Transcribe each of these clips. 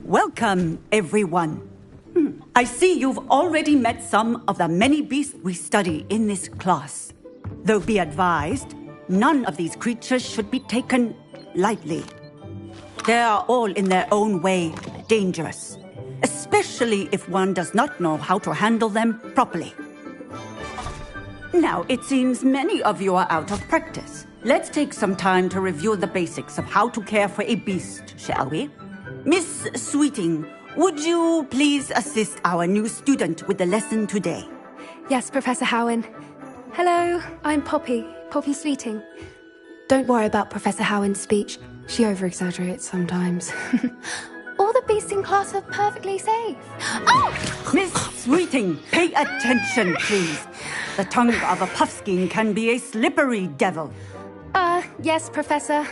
Welcome, everyone. I see you've already met some of the many beasts we study in this class. Though be advised, none of these creatures should be taken lightly. They are all in their own way dangerous, especially if one does not know how to handle them properly. Now, it seems many of you are out of practice. Let's take some time to review the basics of how to care for a beast, shall we? Miss Sweeting, would you please assist our new student with the lesson today? Yes, Professor Howen. Hello, I'm Poppy Sweeting. Don't worry about Professor Howen's speech. She over-exaggerates sometimes. All the beasts in class are perfectly safe. Oh! Miss Sweeting, pay attention, please. The tongue of a puffskein can be a slippery devil. Yes, Professor.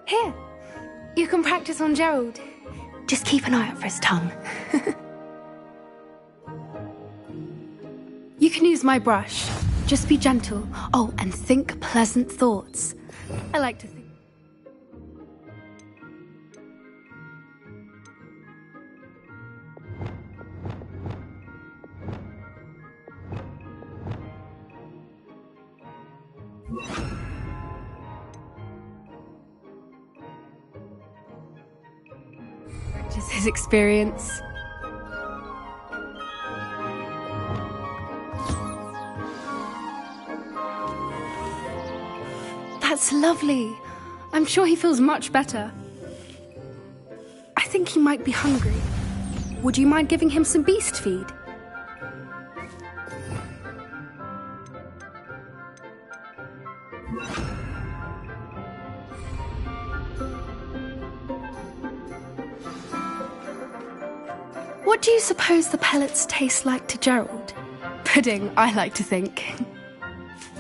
Here, you can practice on Gerald. Just keep an eye out for his tongue. You can use my brush. Just be gentle. Oh, and think pleasant thoughts. I like to think. Practice his experience. That's lovely. I'm sure he feels much better. I think he might be hungry. Would you mind giving him some beast feed? What do you suppose the pellets taste like to Gerald? Pudding, I like to think.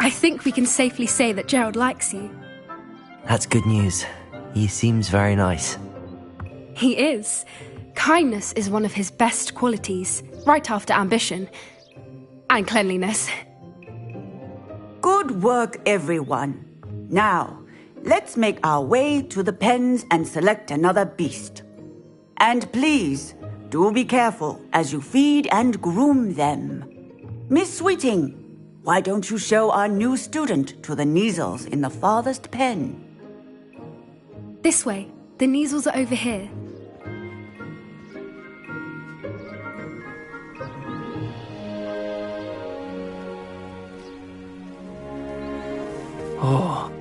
I think we can safely say that Gerald likes you. That's good news. He seems very nice. He is. Kindness is one of his best qualities, right after ambition. And cleanliness. Good work, everyone. Now, let's make our way to the pens and select another beast. And please, do be careful as you feed and groom them. Miss Sweeting, why don't you show our new student to the Neasels in the farthest pen? This way. The Neasels are over here. Oh,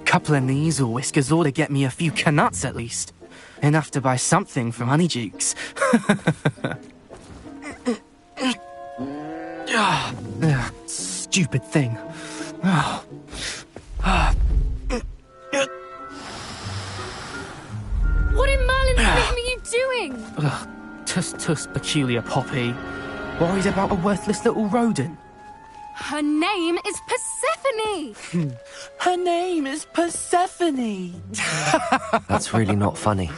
couple of Neasel whiskers ought to get me a few canuts at least. Enough to buy something from Honeydukes. Stupid thing. What in Merlin's name are you doing? Tuss, peculiar Poppy. Worried about a worthless little rodent. Her name is Persephone! Her name is Persephone! That's really not funny.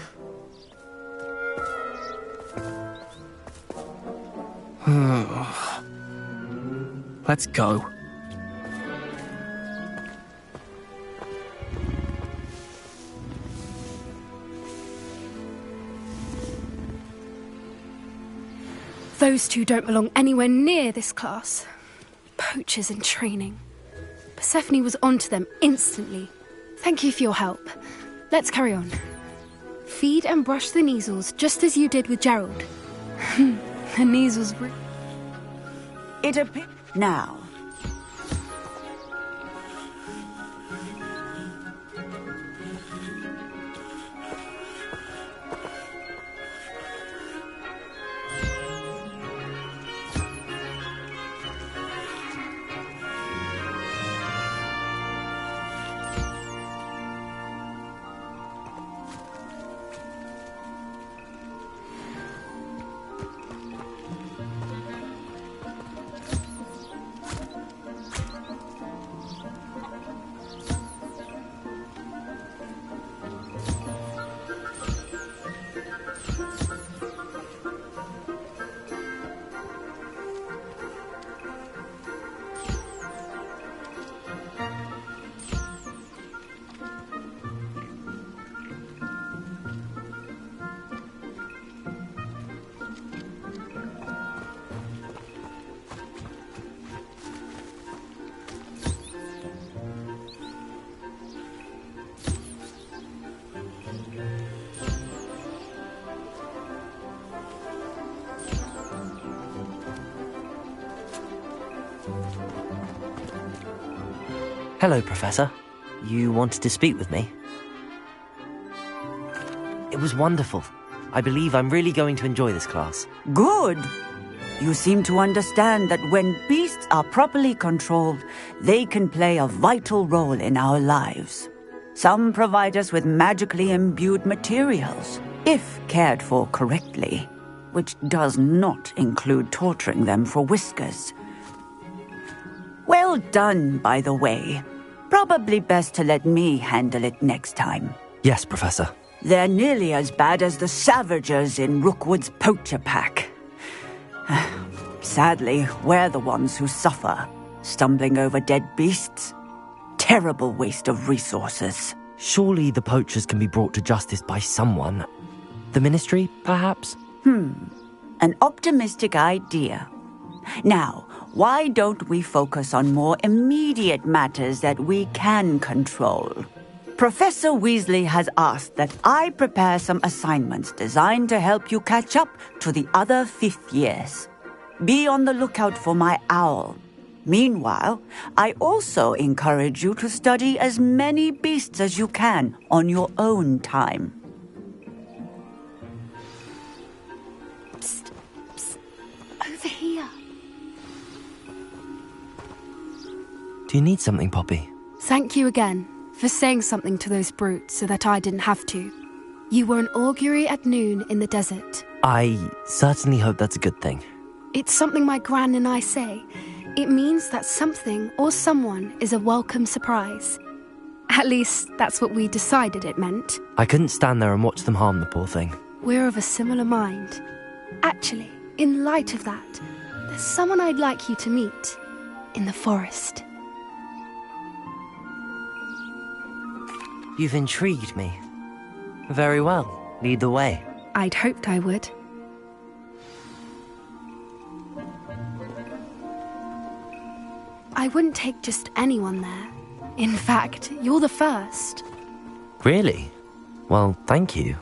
Let's go. Those two don't belong anywhere near this class. Poachers in training. Persephone was onto them instantly. Thank you for your help. Let's carry on. Feed and brush the Neasels just as you did with Gerald. The Neasels were... It appears... Now, Hello, Professor. You wanted to speak with me? It was wonderful. I believe I'm really going to enjoy this class. Good. You seem to understand that when beasts are properly controlled, they can play a vital role in our lives. Some provide us with magically imbued materials, if cared for correctly, which does not include torturing them for whiskers. Well done, by the way. Probably best to let me handle it next time. Yes, Professor. They're nearly as bad as the Savagers in Rookwood's poacher pack. Sadly, we're the ones who suffer, stumbling over dead beasts. Terrible waste of resources. Surely the poachers can be brought to justice by someone. The Ministry, perhaps? An optimistic idea. Now, why don't we focus on more immediate matters that we can control? Professor Weasley has asked that I prepare some assignments designed to help you catch up to the other 5th years. Be on the lookout for my owl. Meanwhile, I also encourage you to study as many beasts as you can on your own time. Psst, psst. Over here. Do you need something, Poppy? Thank you again for saying something to those brutes so that I didn't have to. You were an augury at noon in the desert. I certainly hope that's a good thing. It's something my gran and I say. It means that something or someone is a welcome surprise. At least, that's what we decided it meant. I couldn't stand there and watch them harm the poor thing. We're of a similar mind. Actually, in light of that, there's someone I'd like you to meet in the forest. You've intrigued me. Very well. Lead the way. I'd hoped I would. I wouldn't take just anyone there. In fact, you're the first. Really? Well, thank you,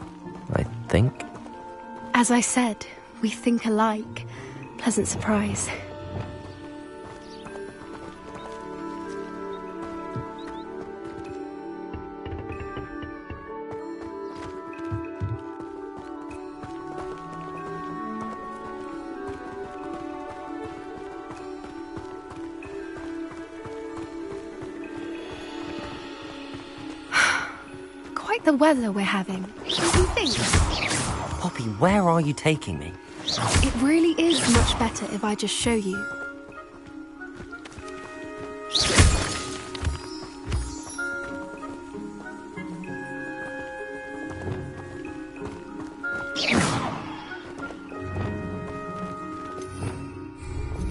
I think. As I said, we think alike. Pleasant surprise. Quite the weather we're having. What do you think? Poppy, where are you taking me? It really is much better if I just show you.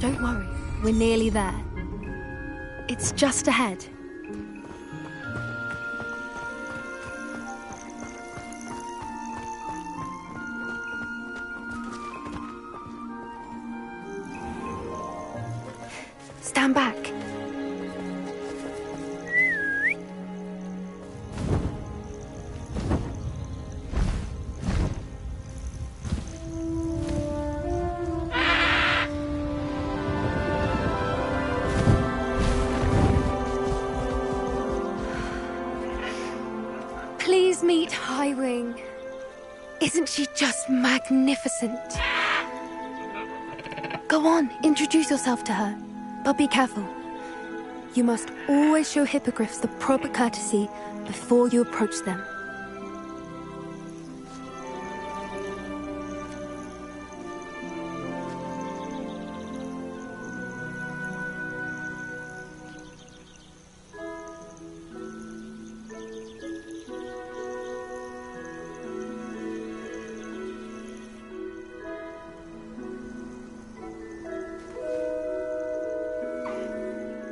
Don't worry, we're nearly there. It's just ahead. Stand back. Please meet Highwing. Isn't she just magnificent? Go on, introduce yourself to her. But be careful. You must always show hippogriffs the proper courtesy before you approach them.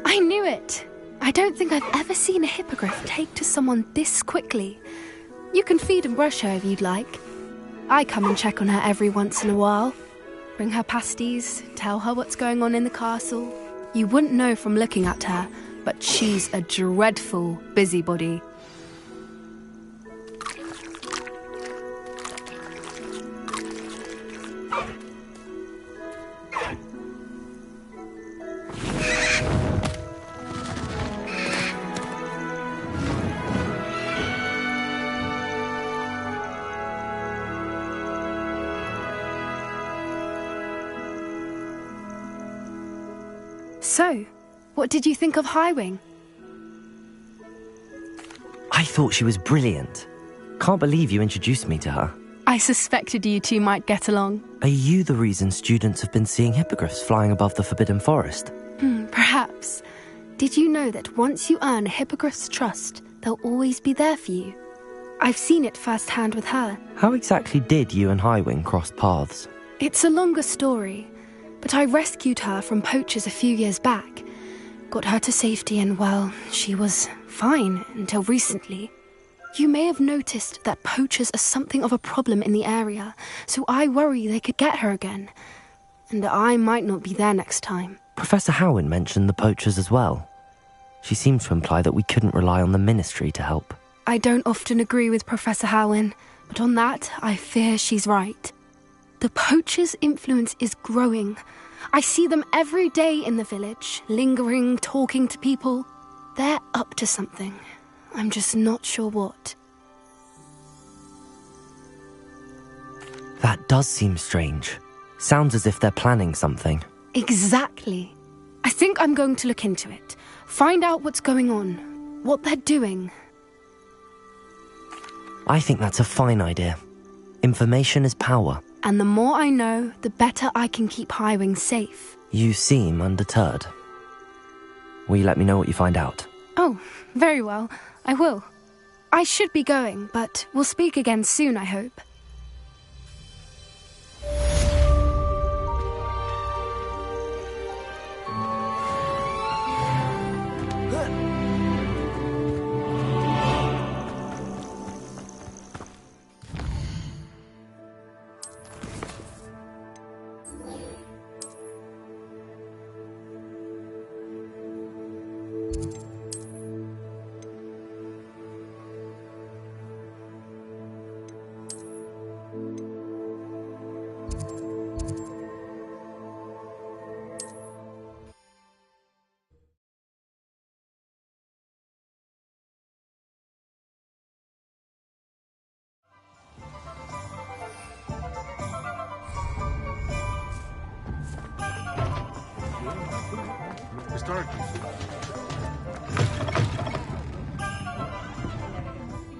I knew it! I don't think I've ever seen a hippogriff take to someone this quickly. You can feed and brush her if you'd like. I come and check on her every once in a while. Bring her pasties, tell her what's going on in the castle. You wouldn't know from looking at her, but she's a dreadful busybody. So, what did you think of Highwing? I thought she was brilliant. Can't believe you introduced me to her. I suspected you two might get along. Are you the reason students have been seeing hippogriffs flying above the Forbidden Forest? Perhaps. Did you know that once you earn a hippogriff's trust, they'll always be there for you? I've seen it firsthand with her. How exactly did you and Highwing cross paths? It's a longer story, but I rescued her from poachers a few years back. Got her to safety and, well, she was fine until recently. You may have noticed that poachers are something of a problem in the area, so I worry they could get her again. And I might not be there next time. Professor Howin mentioned the poachers as well. She seemed to imply that we couldn't rely on the Ministry to help. I don't often agree with Professor Howin, but on that, I fear she's right. The poachers' influence is growing. I see them every day in the village, lingering, talking to people. They're up to something. I'm just not sure what. That does seem strange. Sounds as if they're planning something. Exactly. I think I'm going to look into it. Find out what's going on, what they're doing. I think that's a fine idea. Information is power. And the more I know, the better I can keep Highwing safe. You seem undeterred. Will you let me know what you find out? Oh, very well. I will. I should be going, but we'll speak again soon, I hope.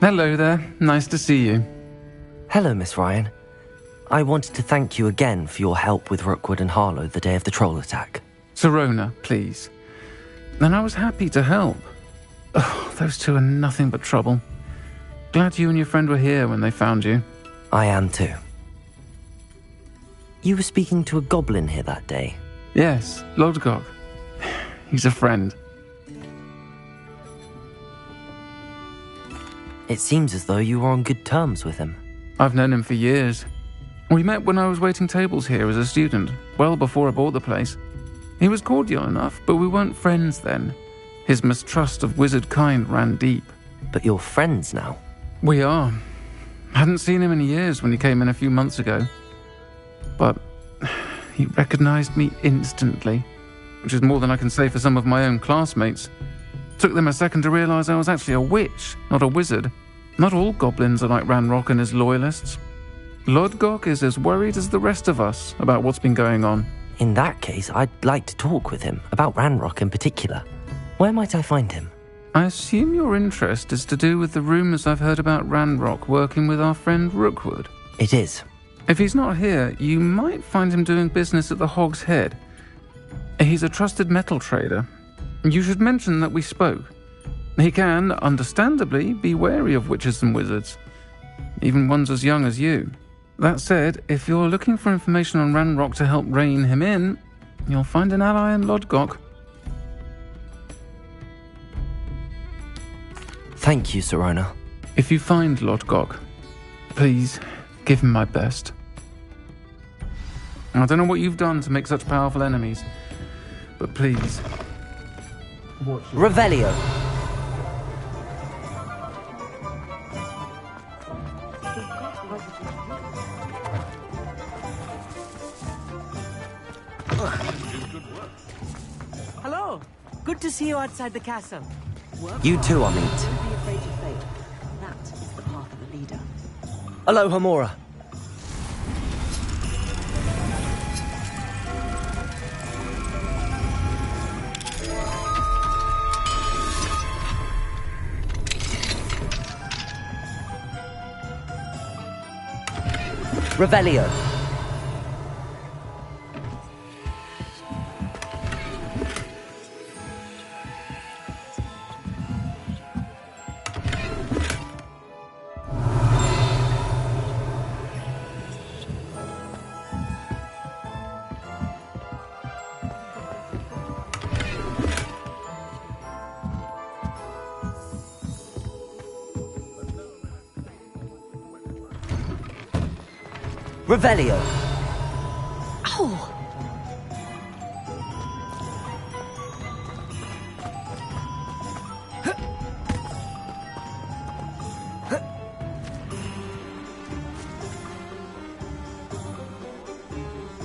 Hello there. Nice to see you. Hello, Miss Ryan. I wanted to thank you again for your help with Rookwood and Harlow the day of the troll attack. Serona, please. And I was happy to help. Oh, those two are nothing but trouble. Glad you and your friend were here when they found you. I am too. You were speaking to a goblin here that day. Yes, Lodgok. He's a friend. It seems as though you were on good terms with him. I've known him for years. We met when I was waiting tables here as a student, well before I bought the place. He was cordial enough, but we weren't friends then. His mistrust of wizard kind ran deep. But you're friends now? We are. Hadn't seen him in years when he came in a few months ago. But he recognized me instantly, which is more than I can say for some of my own classmates. Took them a second to realize I was actually a witch, not a wizard. Not all goblins are like Ranrock and his loyalists. Lodgok is as worried as the rest of us about what's been going on. In that case, I'd like to talk with him, about Ranrock in particular. Where might I find him? I assume your interest is to do with the rumors I've heard about Ranrock working with our friend Rookwood. It is. If he's not here, you might find him doing business at the Hog's Head. He's a trusted metal trader. You should mention that we spoke. He can, understandably, be wary of witches and wizards, even ones as young as you. That said, if you're looking for information on Ranrock to help rein him in, you'll find an ally in Lodgok. Thank you, Serona. If you find Lodgok, please give him my best. I don't know what you've done to make such powerful enemies, but please. Revelio. Hello. Good to see you outside the castle. You too, Amit. Don't be afraid to fail. That is the path of a leader. Aloha, Mora. Revelio. Revelio. Ow!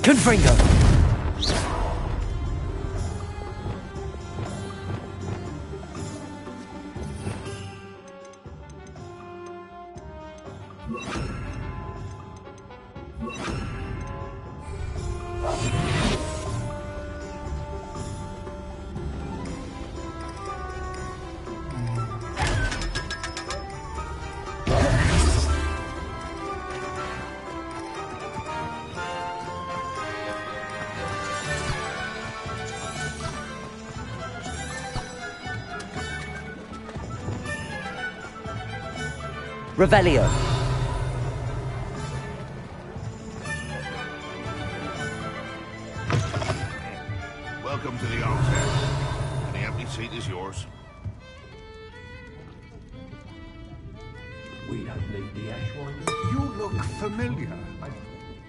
Confringo. Revelio. Welcome to the altar. Any empty seat is yours. We don't need the ash ones. You look familiar.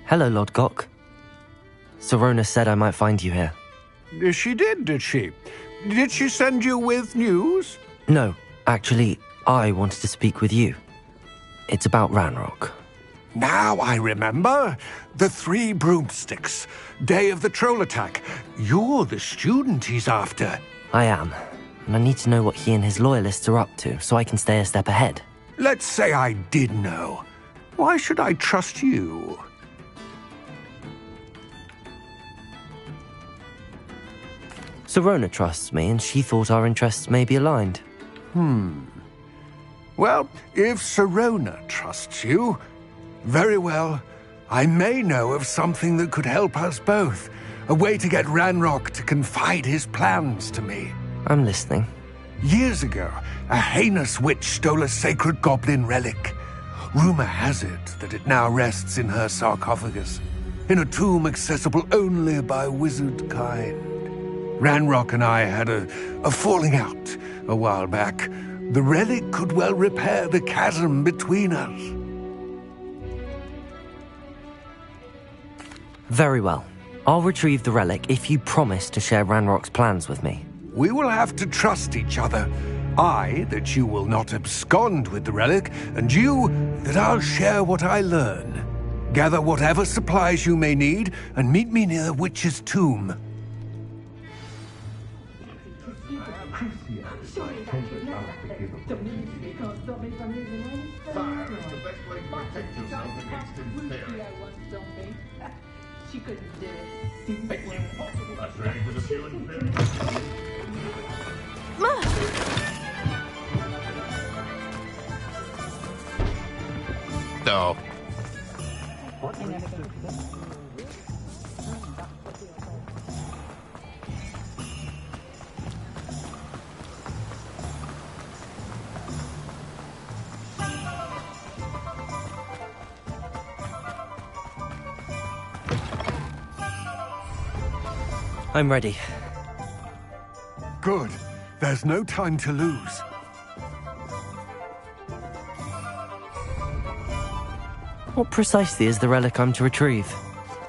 Hello, Lord Gok. Serona said I might find you here. She did she? Did she send you with news? No, actually, I wanted to speak with you. It's about Ranrock. Now I remember. The 3 broomsticks. Day of the troll attack. You're the student he's after. I am, and I need to know what he and his loyalists are up to so I can stay a step ahead. Let's say I did know. Why should I trust you? Serona trusts me, and she thought our interests may be aligned. Well, if Serona trusts you, very well. I may know of something that could help us both. A way to get Ranrock to confide his plans to me. I'm listening. Years ago, a heinous witch stole a sacred goblin relic. Rumor has it that it now rests in her sarcophagus, in a tomb accessible only by wizard kind. Ranrock and I had a falling out a while back. The relic could well repair the chasm between us. Very well. I'll retrieve the relic if you promise to share Ranrock's plans with me. We will have to trust each other. I, that you will not abscond with the relic, and you, that I'll share what I learn. Gather whatever supplies you may need, and meet me near the witch's tomb. She couldn't do it. That's ready for the feeling. No. I'm ready. Good. There's no time to lose. What precisely is the relic I'm to retrieve?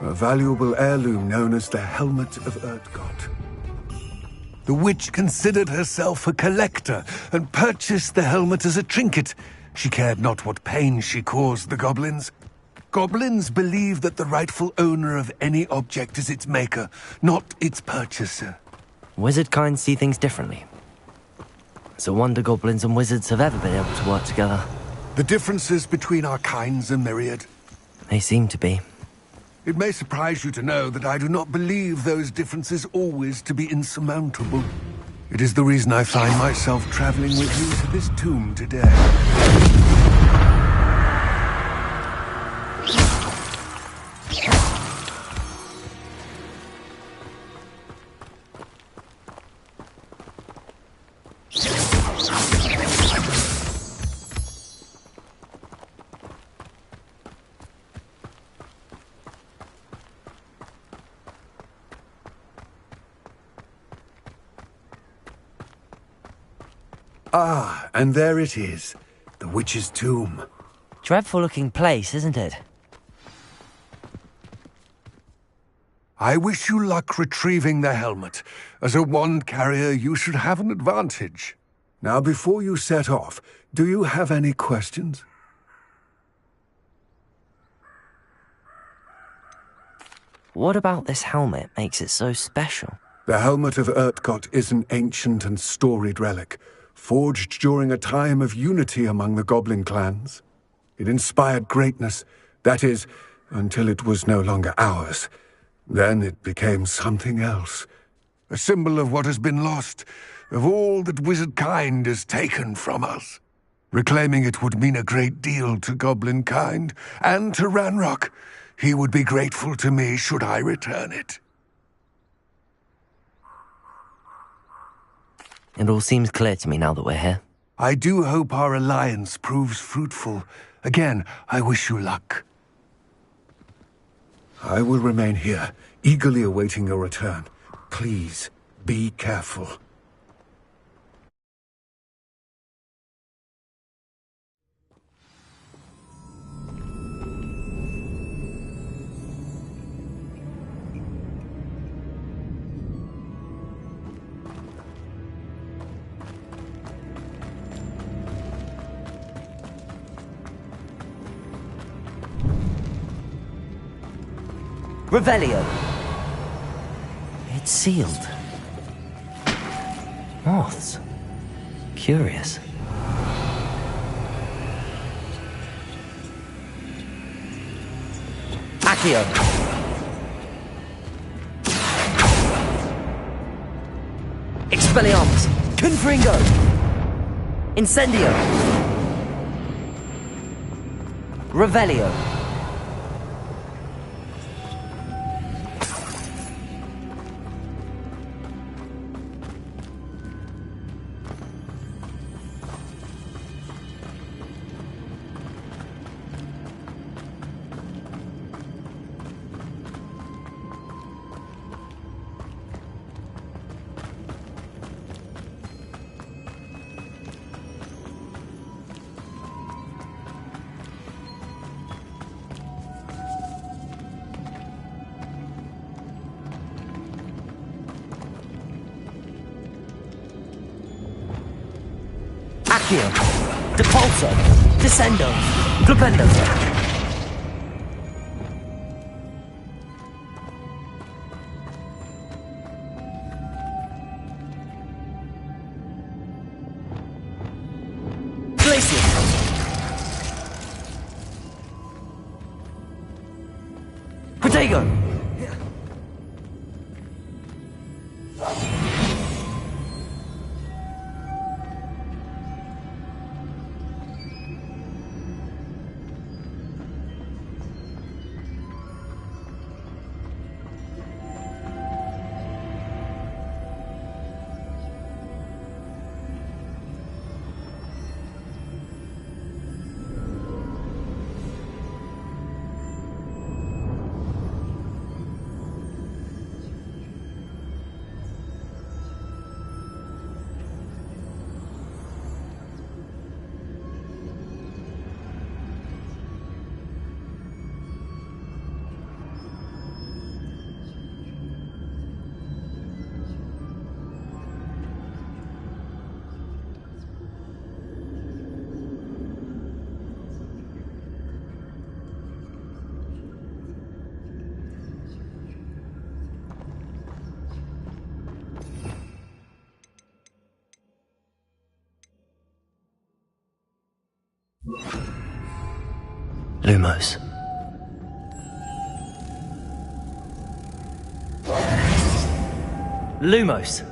A valuable heirloom known as the Helmet of Erdgott. The witch considered herself a collector and purchased the helmet as a trinket. She cared not what pain she caused the goblins. Goblins believe that the rightful owner of any object is its maker, not its purchaser. Wizard kind see things differently. It's a wonder goblins and wizards have ever been able to work together. The differences between our kinds are myriad. They seem to be. It may surprise you to know that I do not believe those differences always to be insurmountable. It is the reason I find myself traveling with you to this tomb today. Ah, and there it is. The witch's tomb. Dreadful looking place, isn't it? I wish you luck retrieving the helmet. As a wand carrier, you should have an advantage. Now, before you set off, do you have any questions? What about this helmet makes it so special? The helmet of Urtkot is an ancient and storied relic, forged during a time of unity among the goblin clans. It inspired greatness, that is, until it was no longer ours. Then it became something else. A symbol of what has been lost, of all that wizard kind is taken from us. Reclaiming it would mean a great deal to goblin kind, and to Ranrock. He would be grateful to me should I return it. It all seems clear to me now that we're here. I do hope our alliance proves fruitful. Again, I wish you luck. I will remain here, eagerly awaiting your return. Please, be careful. Revelio. It's sealed. Moths. Curious. Accio. Expelliarmus. Confringo. Incendio. Revelio. Accio, Depulso, Descendo, Flipendo. Glacier. Protego. Lumos. Lumos.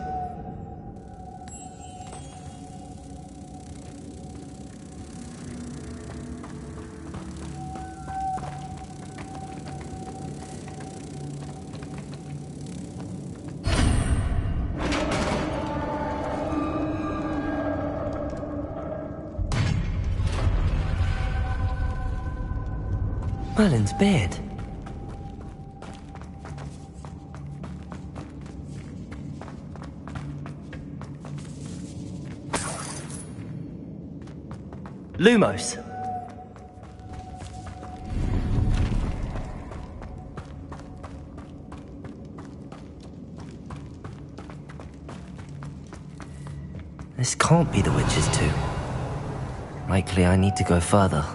Merlin's beard. Lumos. This can't be the witches too. Likely I need to go further.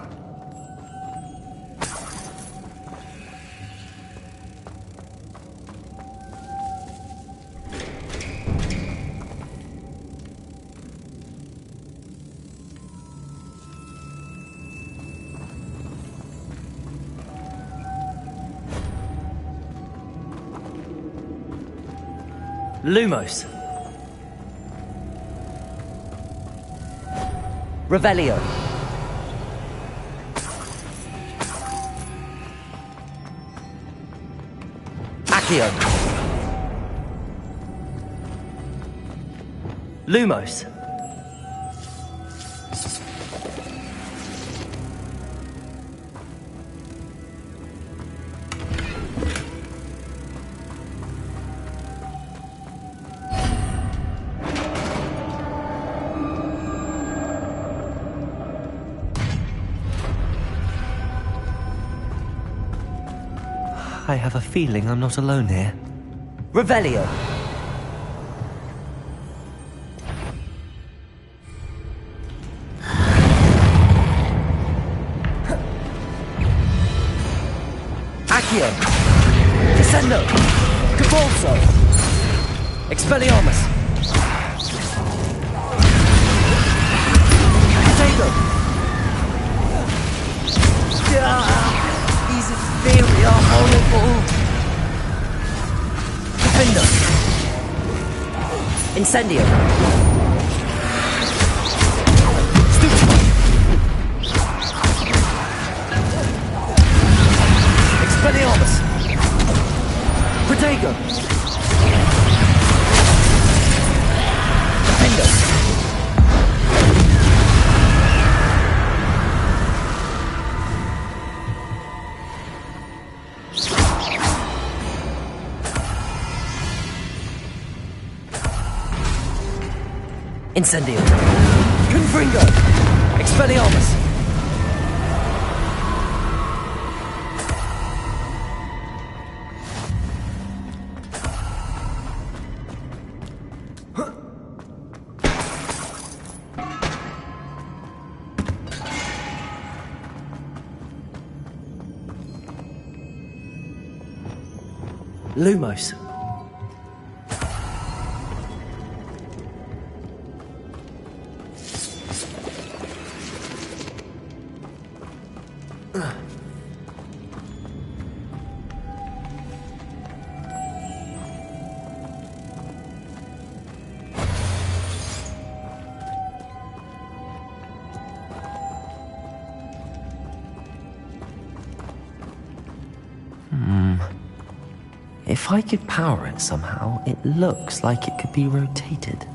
Lumos. Revelio. Accio. Lumos. I have a feeling I'm not alone here. Revelio. Accio. Descendo. Cabalso. Expelliarmus. Potato. These inferior horrible. Defender. Incendio. Stupefy. Expelliarmus. Protego. Defender. Incendio. Confringo. Expelliarmus. Lumos. If I could power it somehow, it looks like it could be rotated.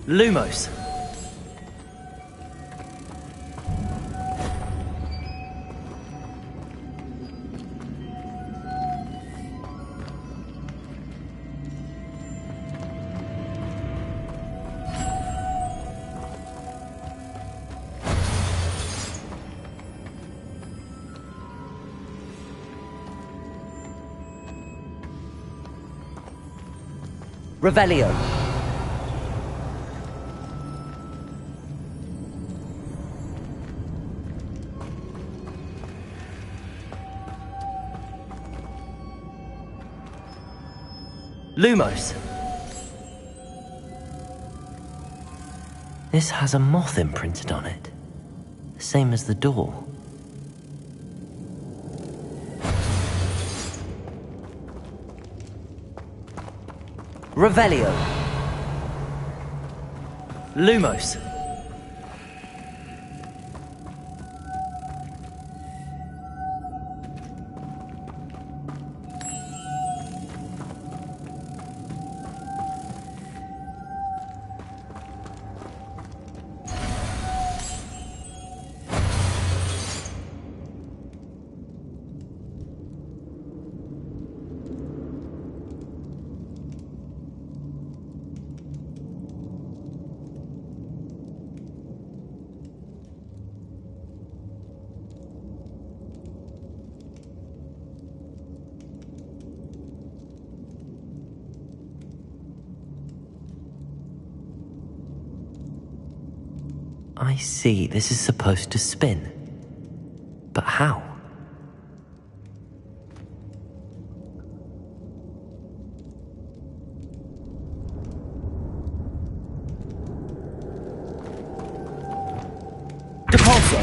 Lumos. Revelio. Lumos. This has a moth imprinted on it, the same as the door. Revelio. Lumos. I see, this is supposed to spin. But how? Depulso!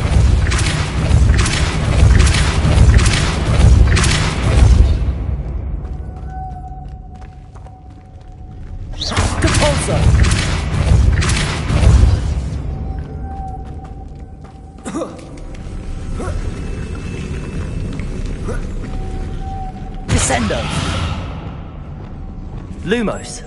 Depulso! Descendo! Lumos!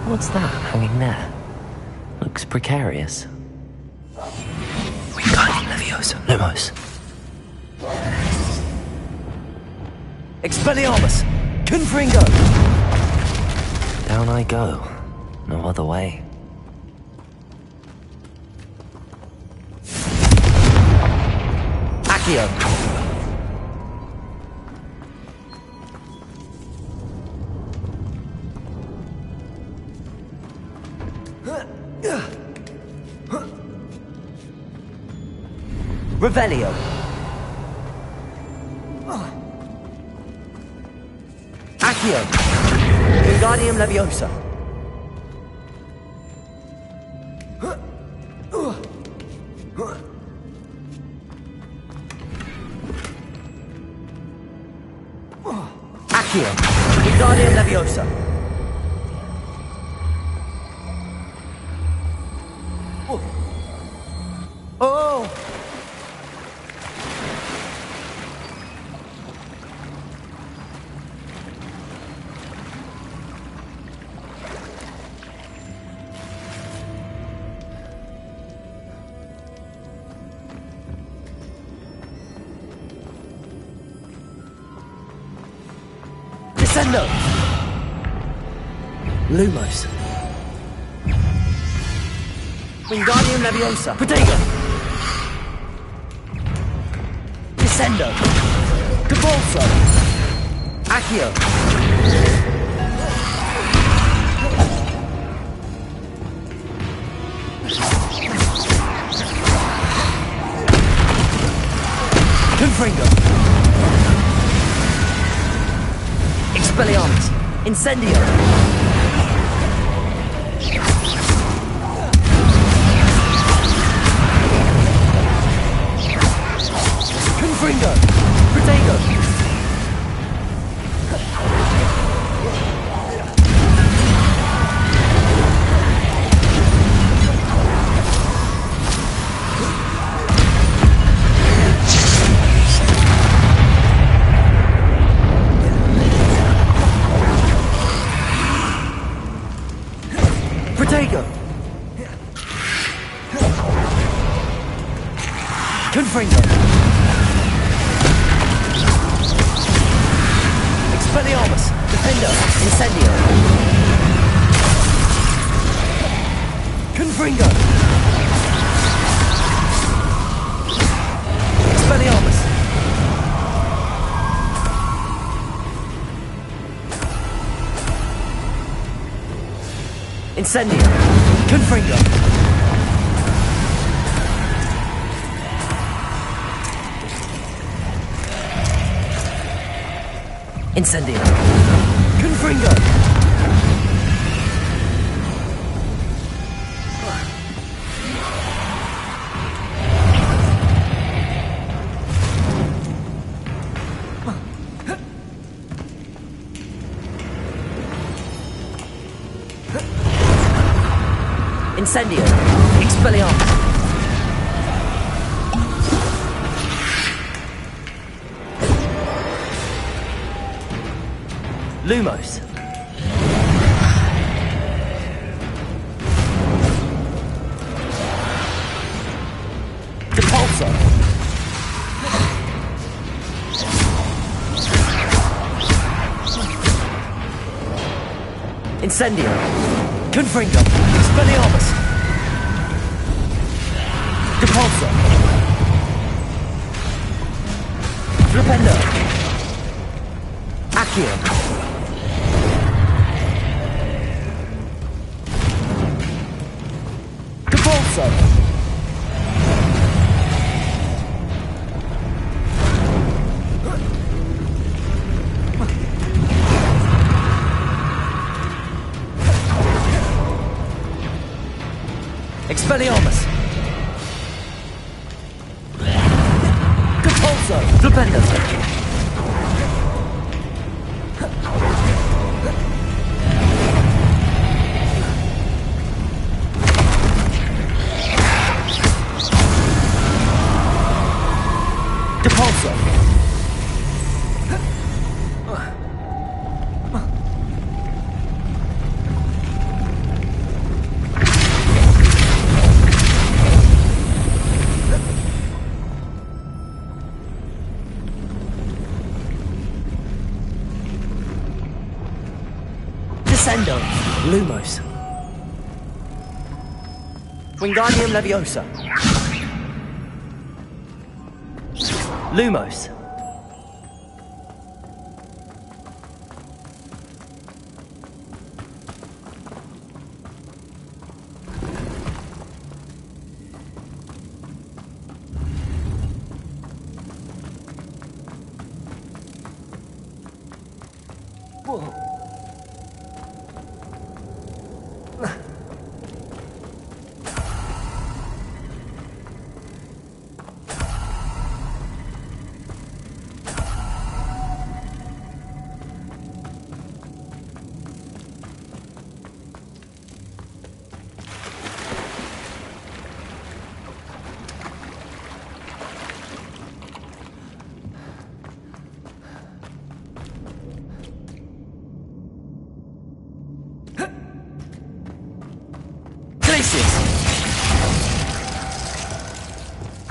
What's that hanging there? Looks precarious. Wingardium Leviosa. Lumos. Expelliarmus! Confringo! Down I go. No other way. Accio! Revelio! Accio! Wingardium Leviosa! Accio! Wingardium Leviosa! Oh! Descendo! Lumos! Wingardium Leviosa! Protego! Descendo! Depulso! Accio! Confringo! Expelliarmus! Incendio! Confringo! Protego! Protego! Confringo! Expelliarmus! Defendo! Incendio! Confringo! Expelliarmus! Incendio! Confringo! Incendio! Confringo! Incendio! Expelliarmus! Lumos. Depulso. Incendio. Confringo. Expelliarmus. Depulso. Flipendo. Accio. Depulso. Expelliarmus. Depulso. Flipendo. Depulso. Descendo. Lumos. Wingardium Leviosa. Lumos. Whoa.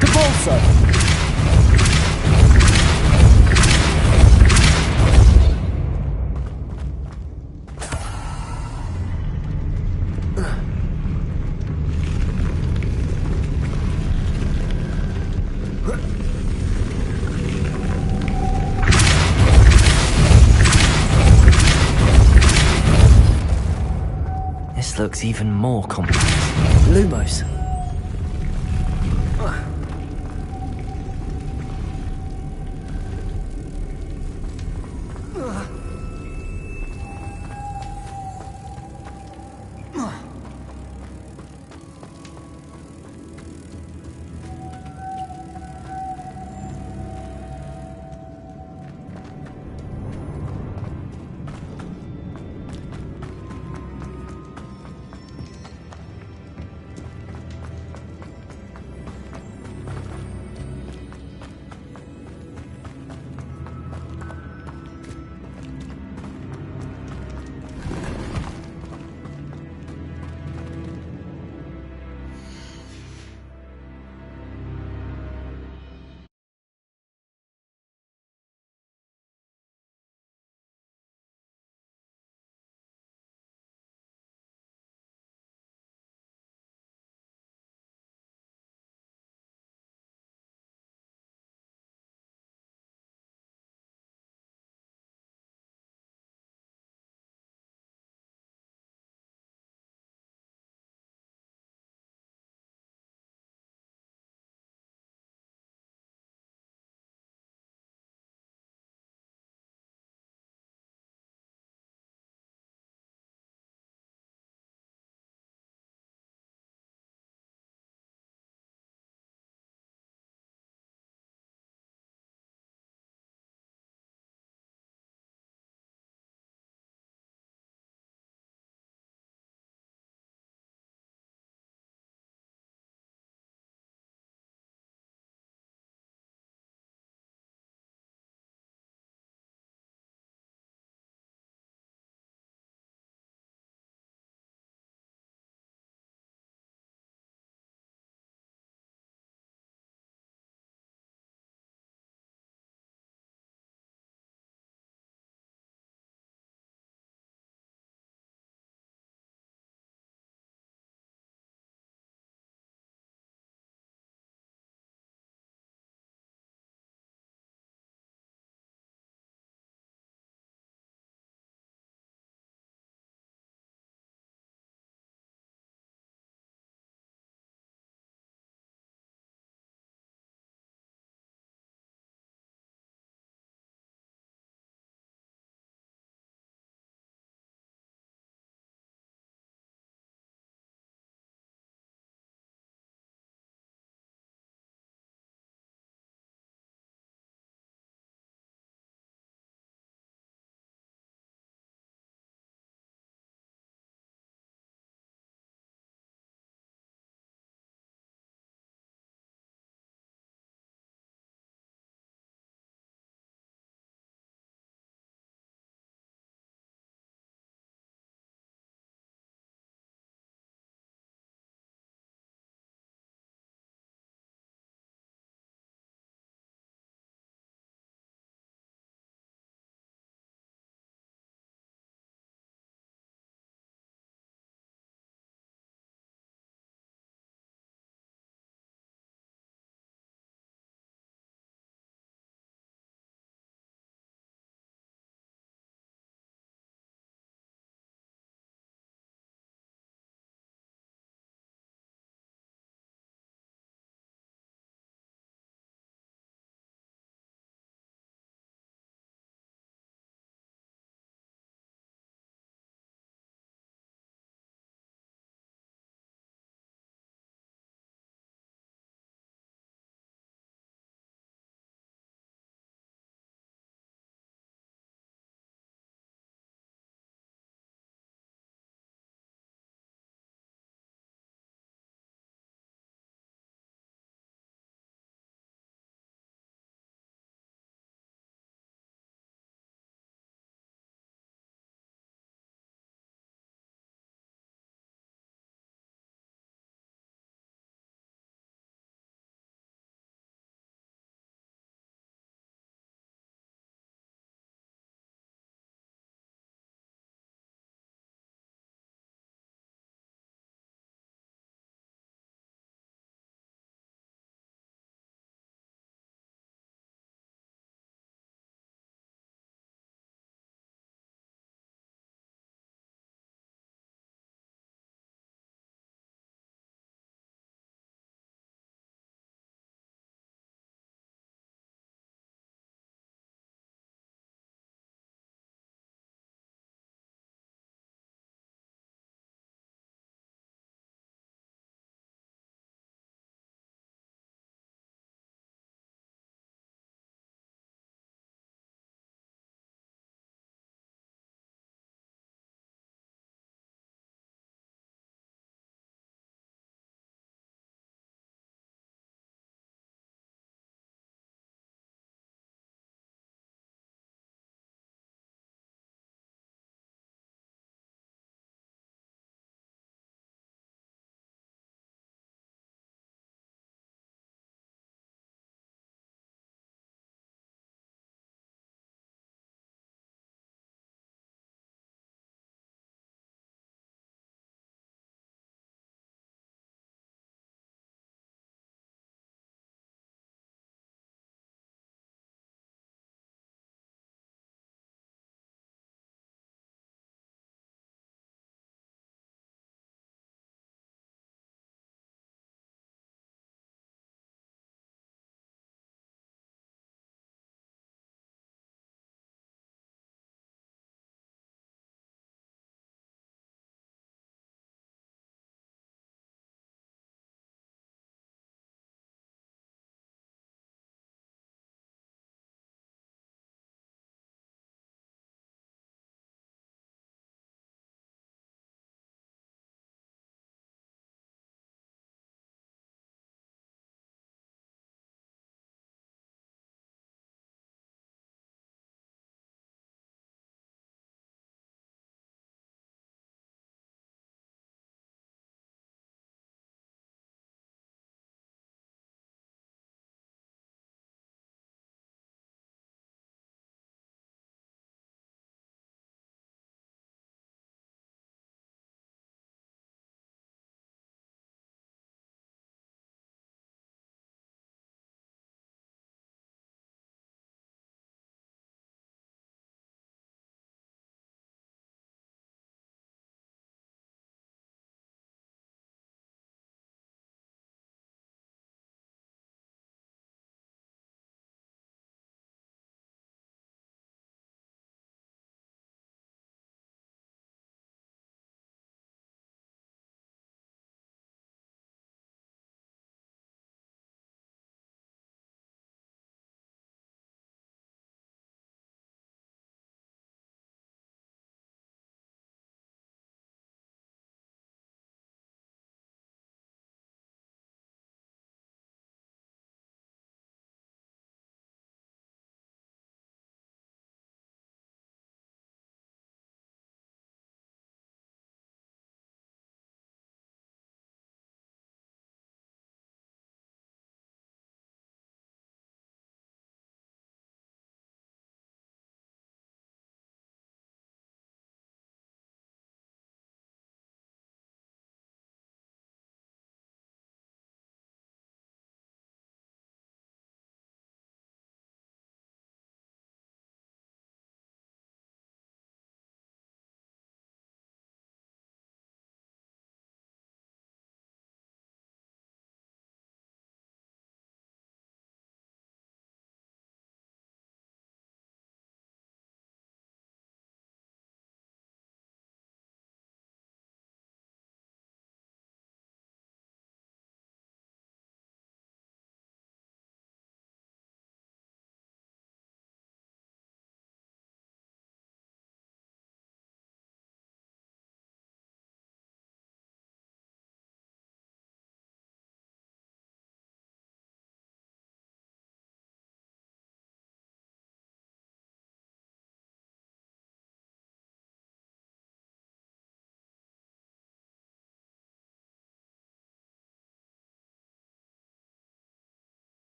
Depulso. This looks even more complex. Lumos.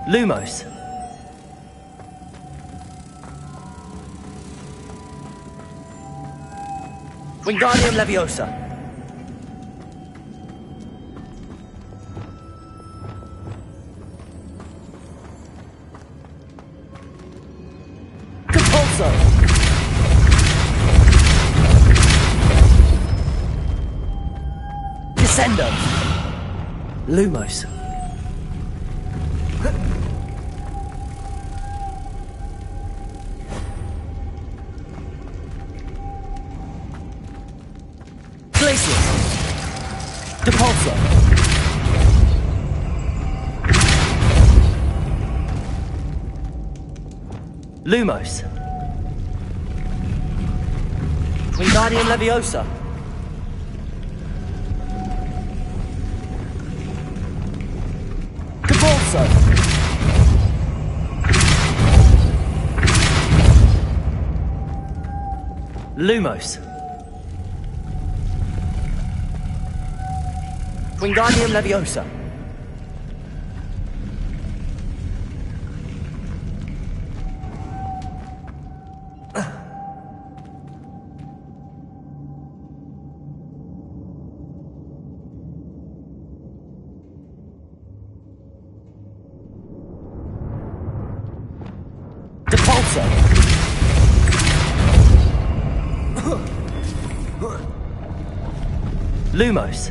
Lumos. Wingardium Leviosa. Compulso. Descendo. Lumos. Glacius. Depulso. Lumos. Wingardium Leviosa. Depulso. Lumos. Wingardium Leviosa. Depulso. Lumos.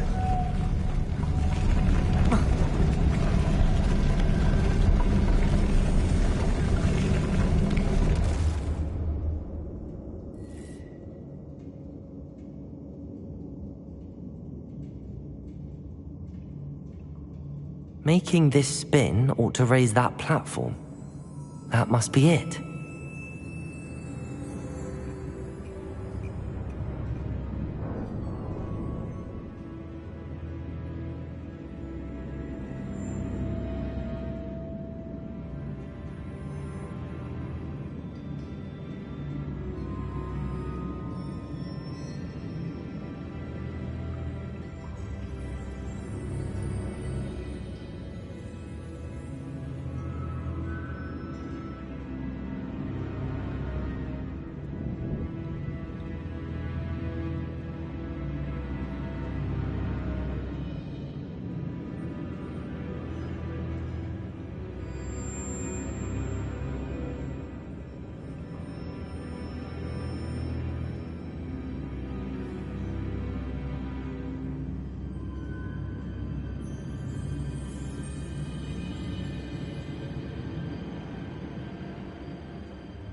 Making this spin ought to raise that platform. That must be it.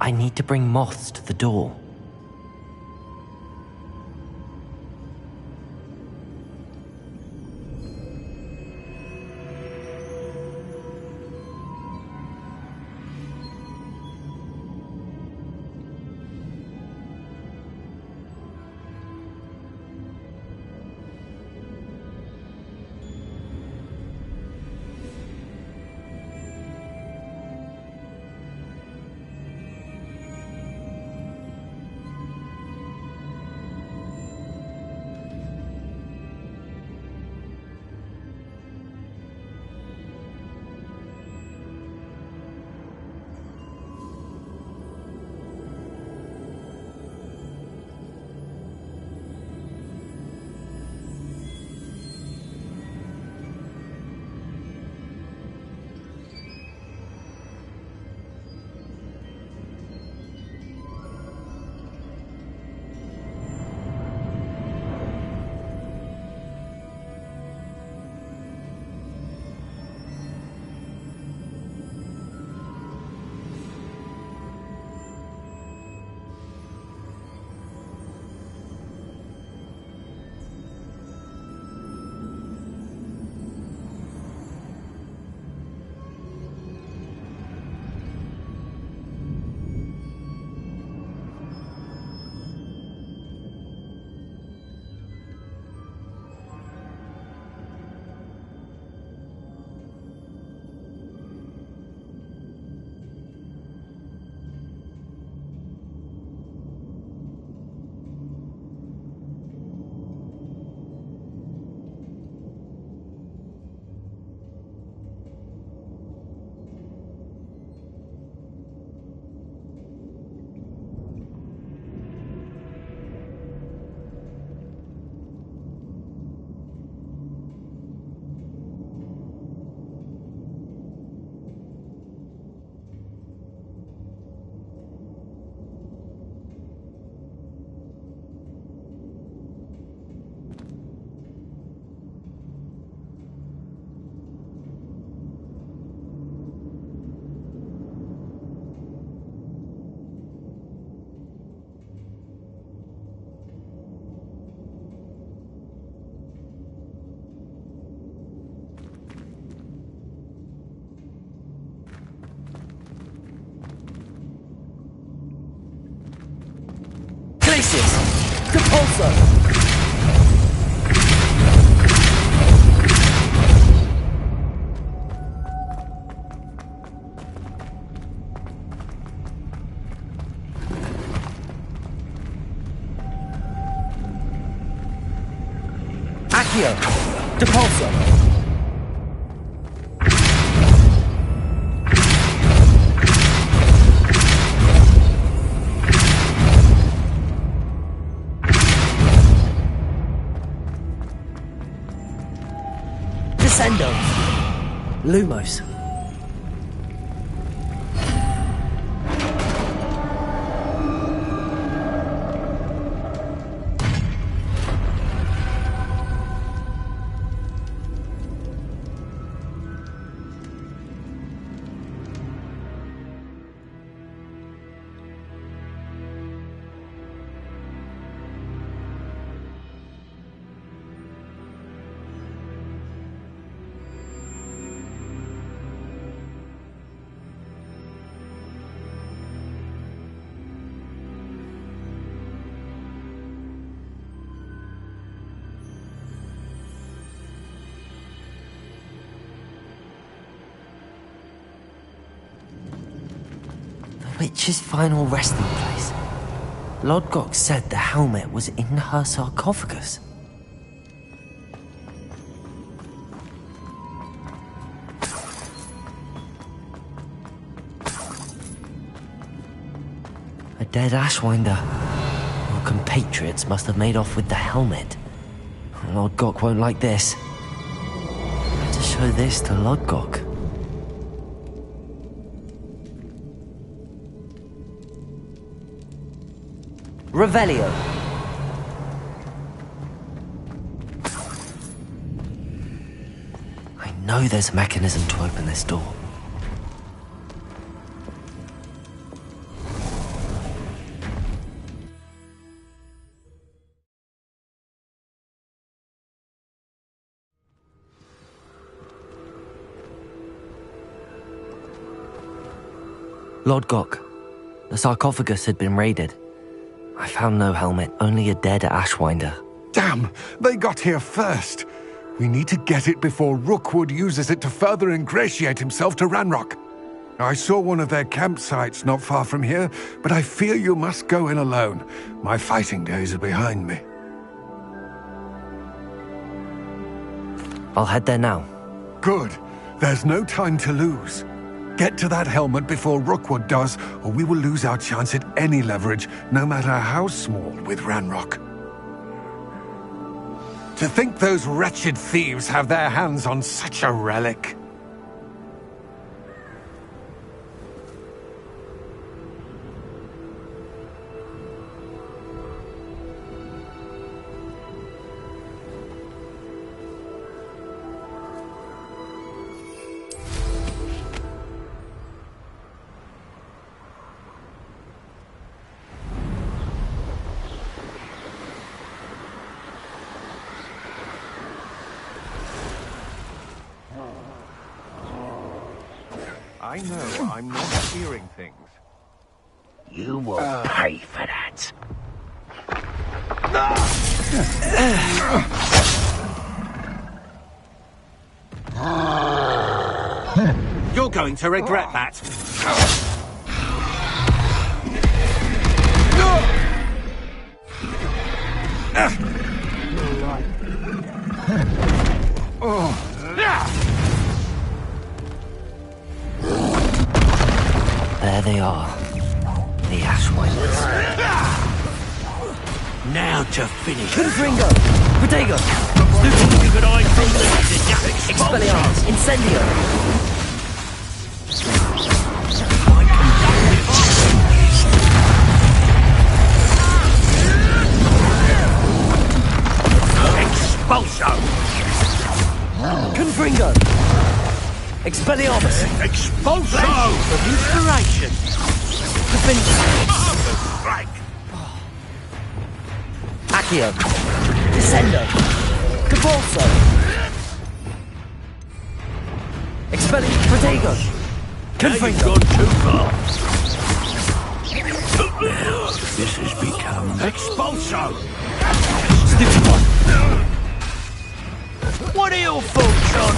I need to bring moths to the door. Repulsor! Accio! Depulsor! Descendo! Lumos! Witch's final resting place. Lodgok said the helmet was in her sarcophagus. A dead Ashwinder. Your compatriots must have made off with the helmet. Lodgok won't like this. I had to show this to Lodgok. Revelio! I know there's a mechanism to open this door. Lodgok, the sarcophagus had been raided. I found no helmet, only a dead Ashwinder. Damn! They got here first. We need to get it before Rookwood uses it to further ingratiate himself to Ranrock. I saw one of their campsites not far from here, but I fear you must go in alone. My fighting days are behind me. I'll head there now. Good. There's no time to lose. Get to that helmet before Rookwood does, or we will lose our chance at any leverage, no matter how small, with Ranrock. To think those wretched thieves have their hands on such a relic. I know I'm not hearing things. You will pay for that. You're going to regret that. There they are. The Ashwinders. Now to finish. Confringo! Protego! Good eye from the Expelliarmus! Incendio! Expulso! Confringo! Expelliarmus! Expulso! Of inspiration! Strike! Accio! Descendo! Capulso! Expelli... Protego! Confringo! Now you've gone too far! This has become... Expulso! Stupid one! What are your thoughts on...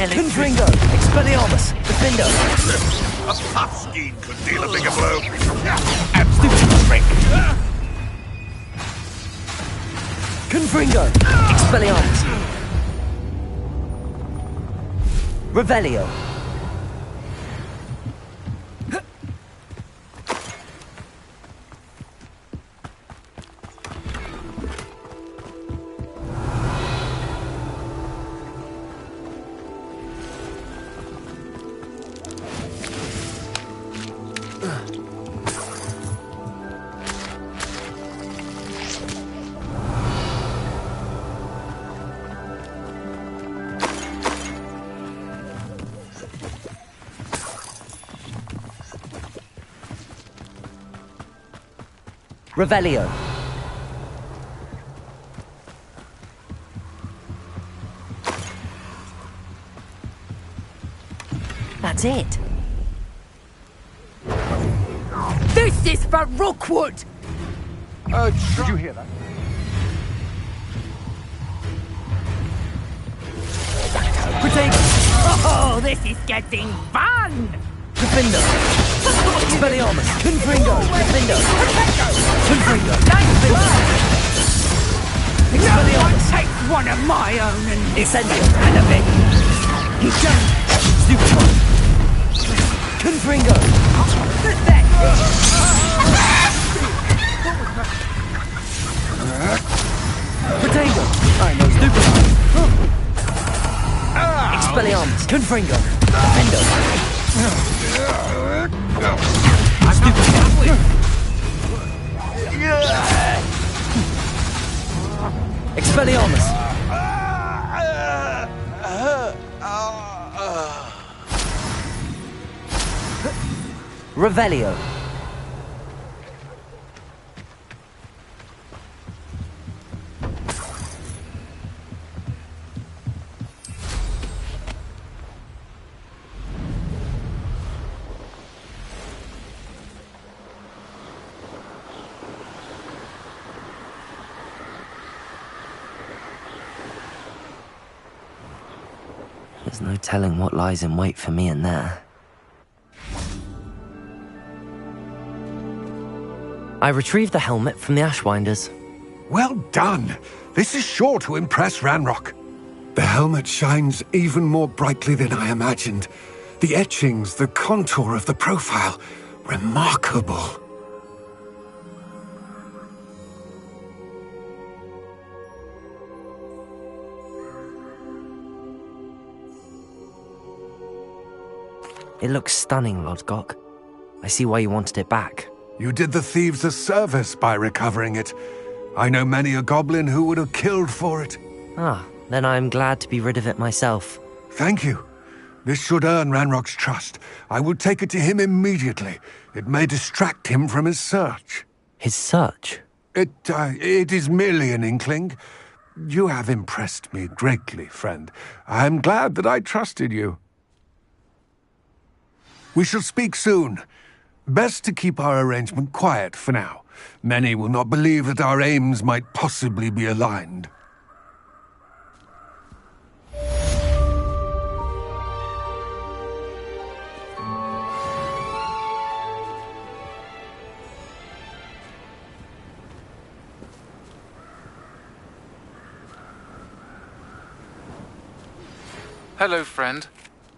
Confringo! Expelliarmus! Defendo! A puffskein could deal a bigger blow. Stupid trick! Confringo! Expelliarmus! Revelio! Revelio. That's it. This is for Rookwood! Did you hear that? Protego! Oh, this is getting fun! Defendo! Expelliarmus! Confringo! Defendo! Confringo! Expelliarmus! Take one of my own and Incendio! and a bit. Stupid one! Confringo! Protego! I know. Stupid one! Expelliarmus! Confringo! Defendo! Stupid one! Expelliarmus! Revelio. There's no telling what lies in wait for me in there. I retrieved the helmet from the Ashwinders. Well done. This is sure to impress Ranrock. The helmet shines even more brightly than I imagined. The etchings, the contour of the profile, remarkable. It looks stunning, Lodgok. I see why you wanted it back. You did the thieves a service by recovering it. I know many a goblin who would have killed for it. Ah, then I'm glad to be rid of it myself. Thank you. This should earn Ranrock's trust. I will take it to him immediately. It may distract him from his search. His search? It is merely an inkling. You have impressed me greatly, friend. I am glad that I trusted you. We shall speak soon. Best to keep our arrangement quiet for now. Many will not believe that our aims might possibly be aligned. Hello, friend.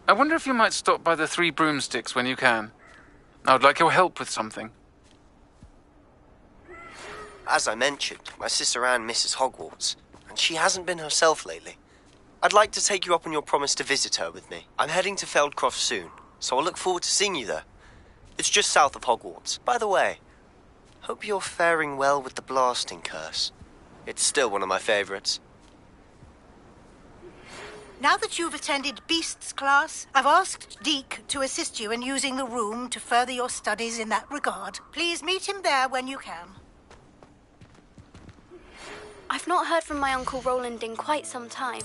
I wonder if you might stop by the Three Broomsticks when you can. I would like your help with something. As I mentioned, my sister Anne misses Hogwarts, and she hasn't been herself lately. I'd like to take you up on your promise to visit her with me. I'm heading to Feldcroft soon, so I'll look forward to seeing you there. It's just south of Hogwarts. By the way, hope you're faring well with the blasting curse. It's still one of my favourites. Now that you've attended Beasts class, I've asked Deke to assist you in using the room to further your studies in that regard. Please meet him there when you can. I've not heard from my Uncle Roland in quite some time.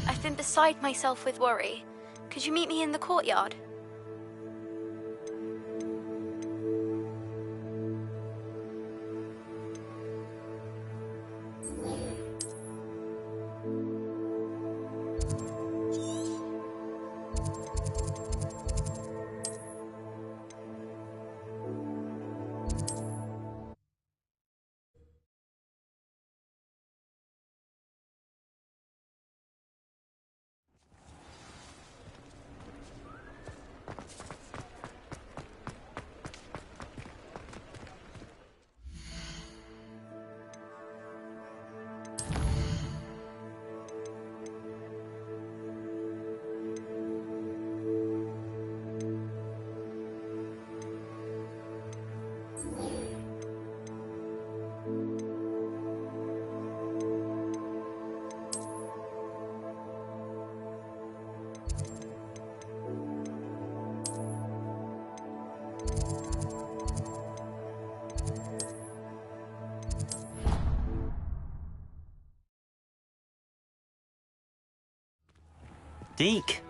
I've been beside myself with worry. Could you meet me in the courtyard? Deke.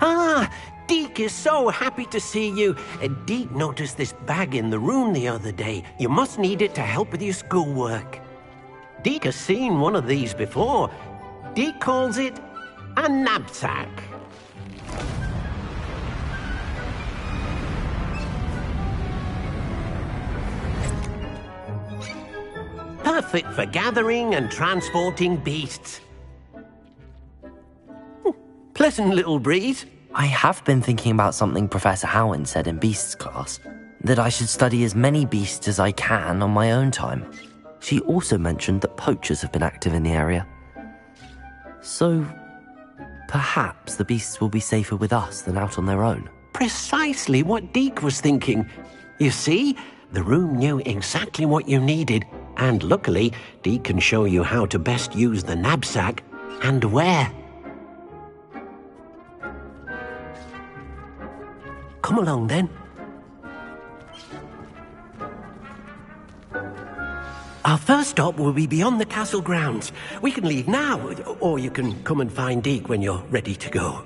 Ah, Deke is so happy to see you. Deke noticed this bag in the room the other day. You must need it to help with your schoolwork. Deke has seen one of these before. Deke calls it a knapsack. Perfect for gathering and transporting beasts. Pleasant little breeze. I have been thinking about something Professor Howin said in Beasts class, that I should study as many beasts as I can on my own time. She also mentioned that poachers have been active in the area. So, perhaps the beasts will be safer with us than out on their own. Precisely what Deke was thinking. You see, the room knew exactly what you needed, and luckily, Deke can show you how to best use the knapsack and where. Come along, then. Our first stop will be beyond the castle grounds. We can leave now, or you can come and find Deke when you're ready to go.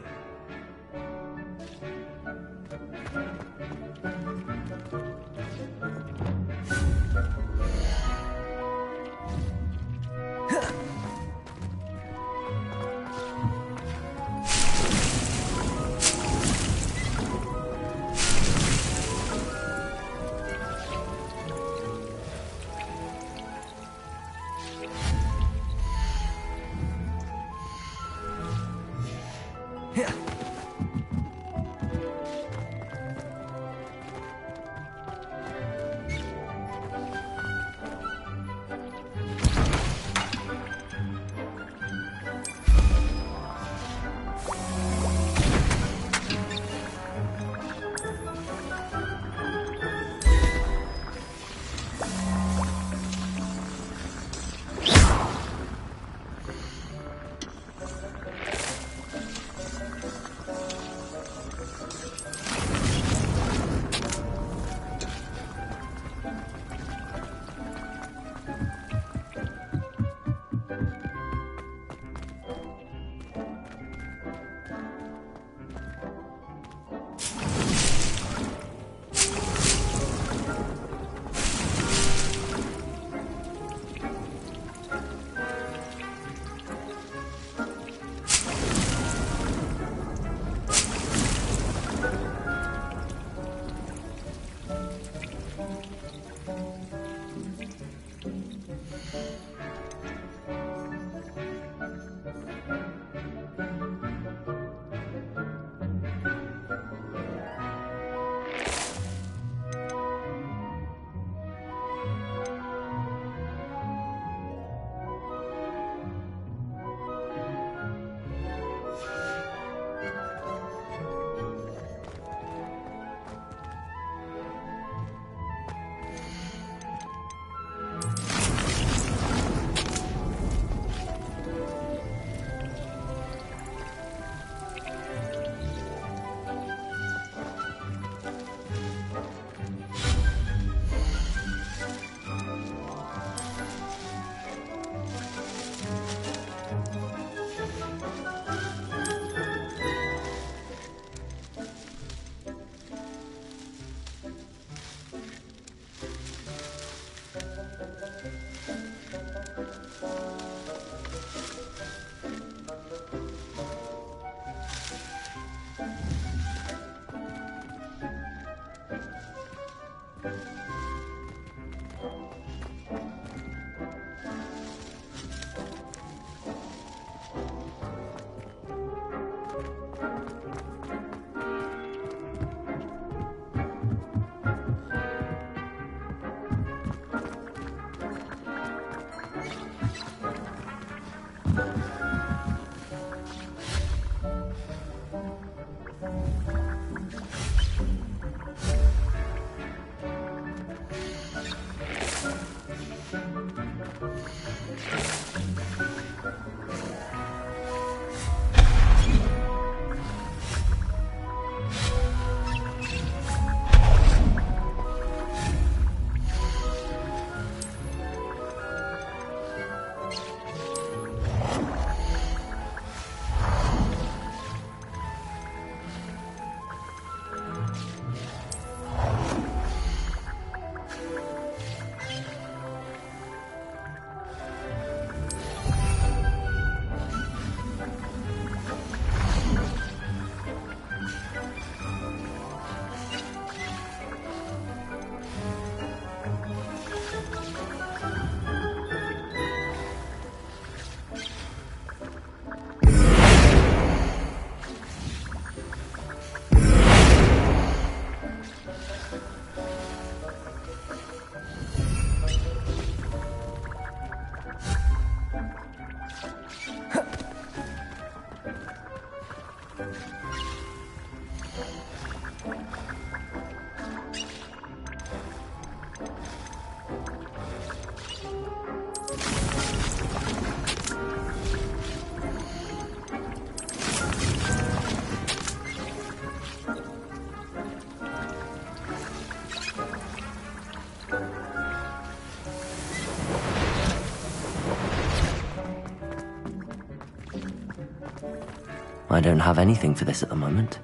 I don't have anything for this at the moment.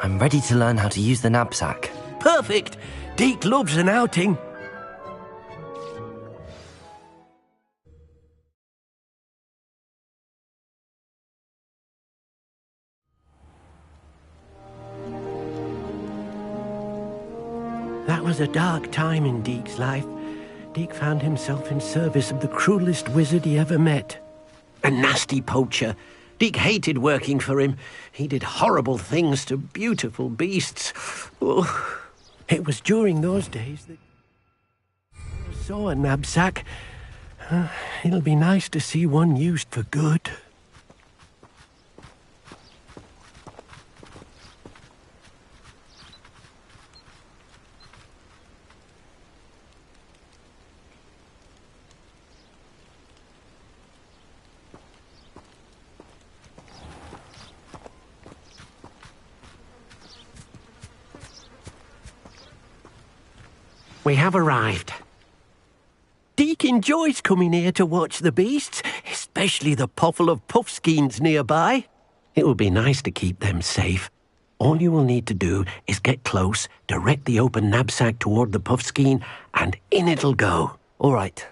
I'm ready to learn how to use the knapsack. Perfect! Deke loves an outing. That was a dark time in Deke's life. Deke found himself in service of the cruelest wizard he ever met. A nasty poacher. Deke hated working for him. He did horrible things to beautiful beasts. Oh, it was during those days that I saw a knapsack. It'll be nice to see one used for good. We have arrived. Deke enjoys coming here to watch the beasts, especially the potful of puffskeins nearby. It will be nice to keep them safe. All you will need to do is get close, direct the open knapsack toward the puffskein, and in it'll go. All right.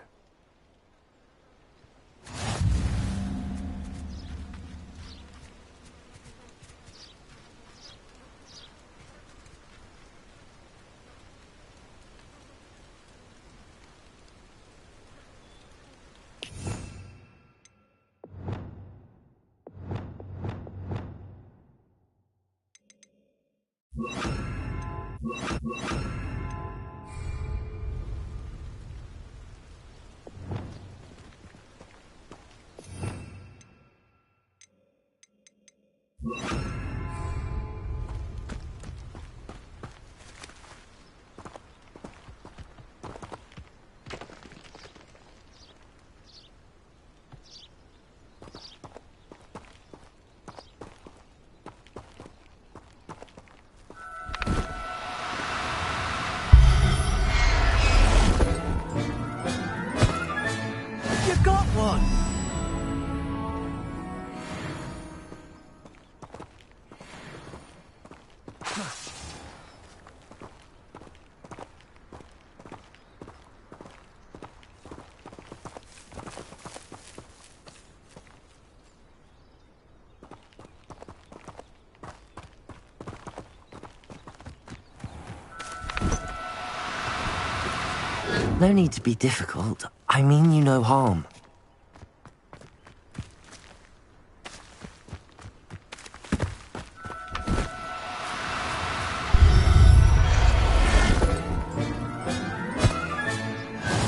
No need to be difficult. I mean you no harm.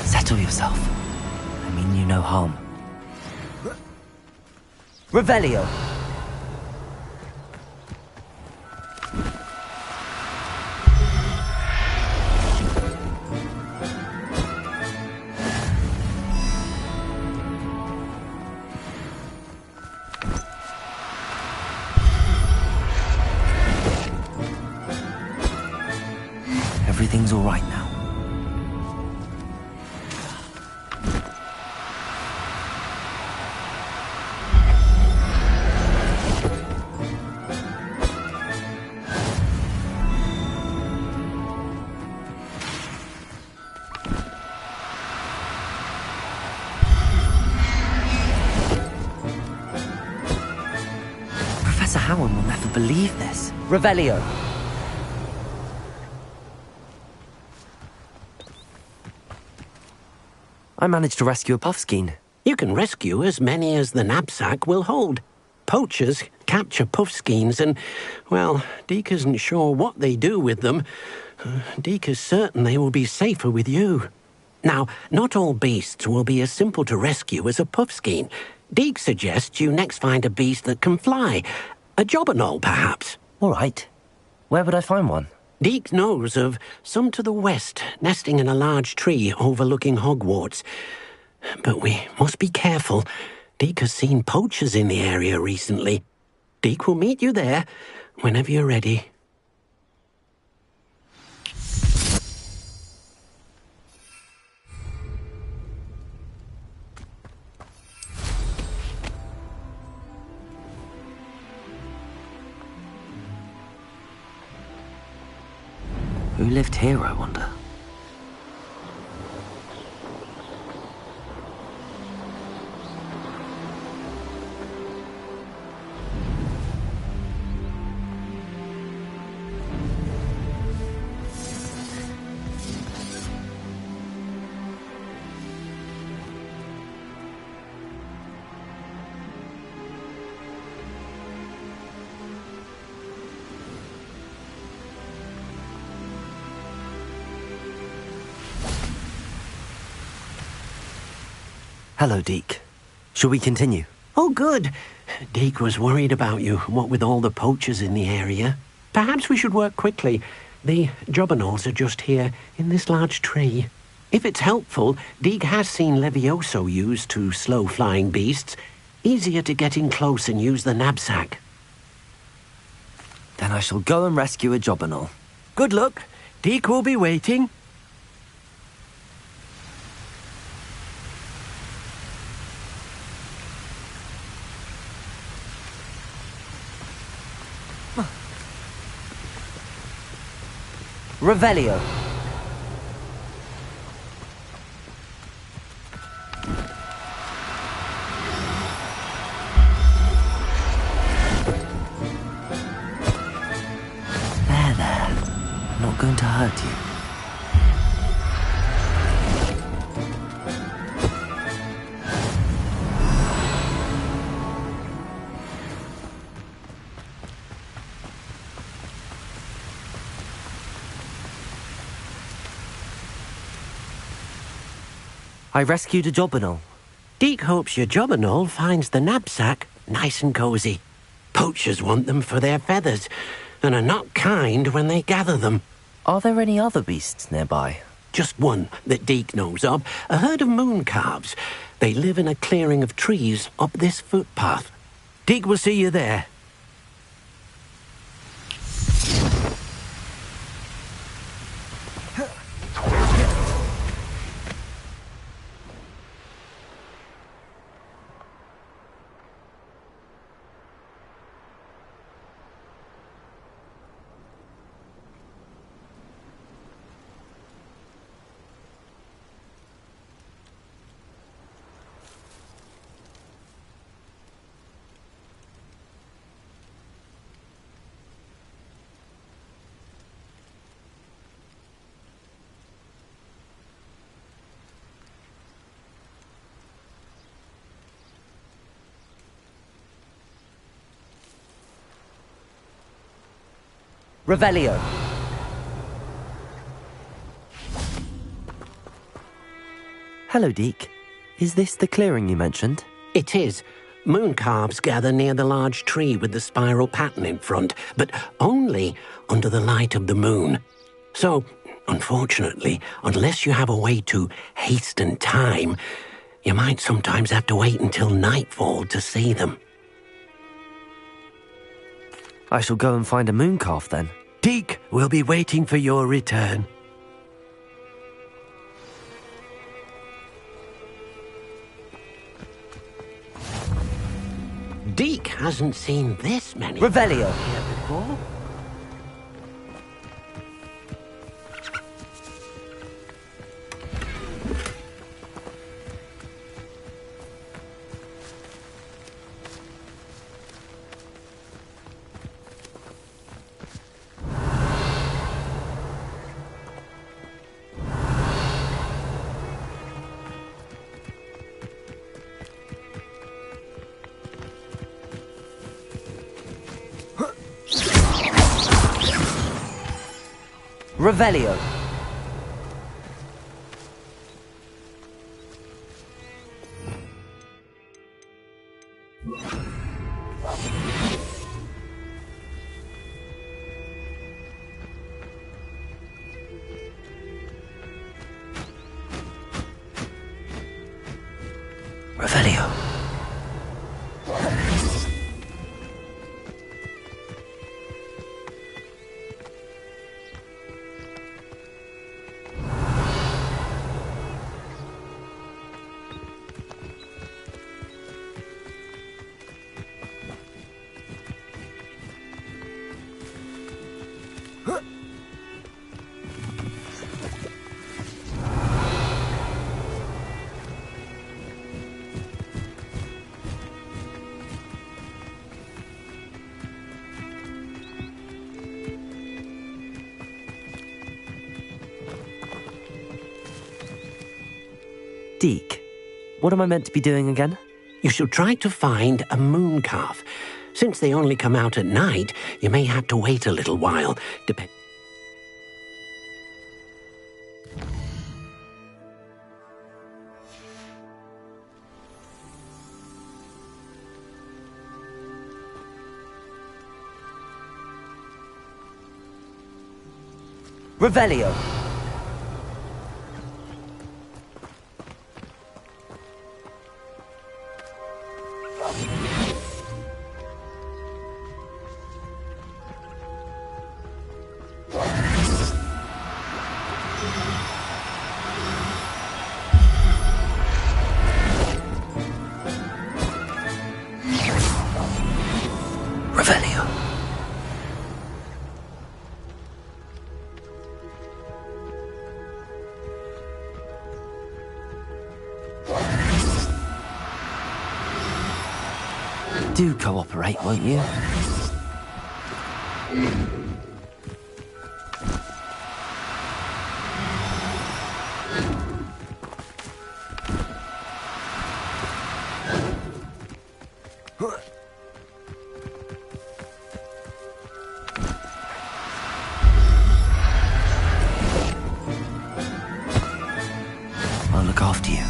Settle yourself. I mean you no harm. Revelio. Everything's all right now. Professor Howard will never believe this. Revelio. I managed to rescue a puffskein. You can rescue as many as the knapsack will hold. Poachers capture puffskeins and, well, Deke isn't sure what they do with them. Deke is certain they will be safer with you. Now, not all beasts will be as simple to rescue as a puffskein. Deke suggests you next find a beast that can fly. A jobberknoll, perhaps. All right. Where would I find one? Deke knows of some to the west, nesting in a large tree overlooking Hogwarts. But we must be careful. Deke has seen poachers in the area recently. Deke will meet you there. whenever you're ready. Who lived here, I wonder? Hello, Deke. Shall we continue? Oh, good. Deke was worried about you, what with all the poachers in the area. Perhaps we should work quickly. The jobberknolls are just here, in this large tree. If it's helpful, Deke has seen Levioso used to slow flying beasts. Easier to get in close and use the knapsack. Then I shall go and rescue a jobberknoll. Good luck. Deke will be waiting. Revelio. There. I'm not going to hurt you. I rescued a jobberknoll. Deke hopes your jobberknoll finds the knapsack nice and cosy. Poachers want them for their feathers, and are not kind when they gather them. Are there any other beasts nearby? Just one that Deke knows of, a herd of moon calves. They live in a clearing of trees up this footpath. Deke will see you there. Revelio. Hello, Deke. Is this the clearing you mentioned? It is. Moon calves gather near the large tree with the spiral pattern in front, but only under the light of the moon. So, unfortunately, unless you have a way to hasten time, you might sometimes have to wait until nightfall to see them. I shall go and find a moon calf then. Deke will be waiting for your return. Deke hasn't seen this many Revelio here before. Revelio. Revelio. Deke, what am I meant to be doing again? You should try to find a moon calf. Since they only come out at night, you may have to wait a little while. Revelio. Revelio. Do cooperate, won't you? I'll look after you.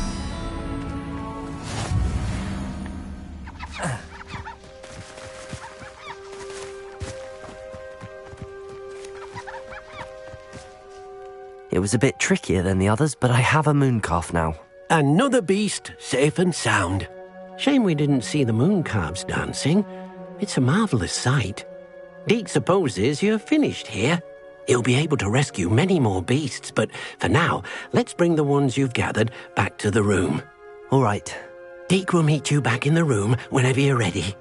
It was a bit trickier than the others, but I have a moon calf now. Another beast, safe and sound. Shame we didn't see the moon calves dancing. It's a marvellous sight. Deke supposes you're finished here. He'll be able to rescue many more beasts, but for now, let's bring the ones you've gathered back to the room. All right. Deke will meet you back in the room whenever you're ready.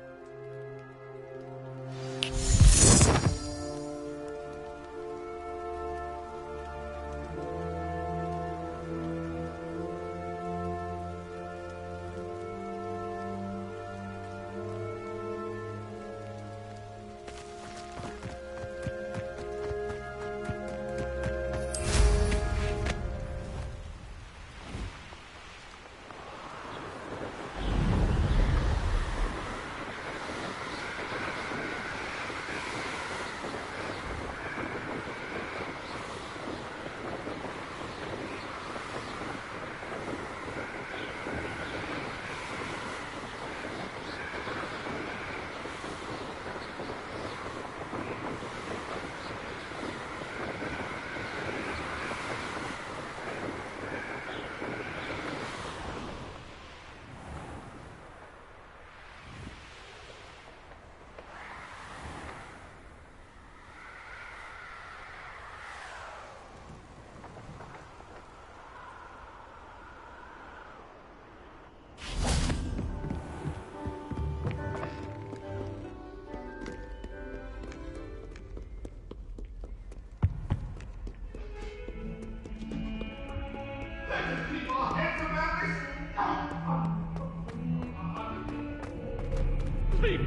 Please.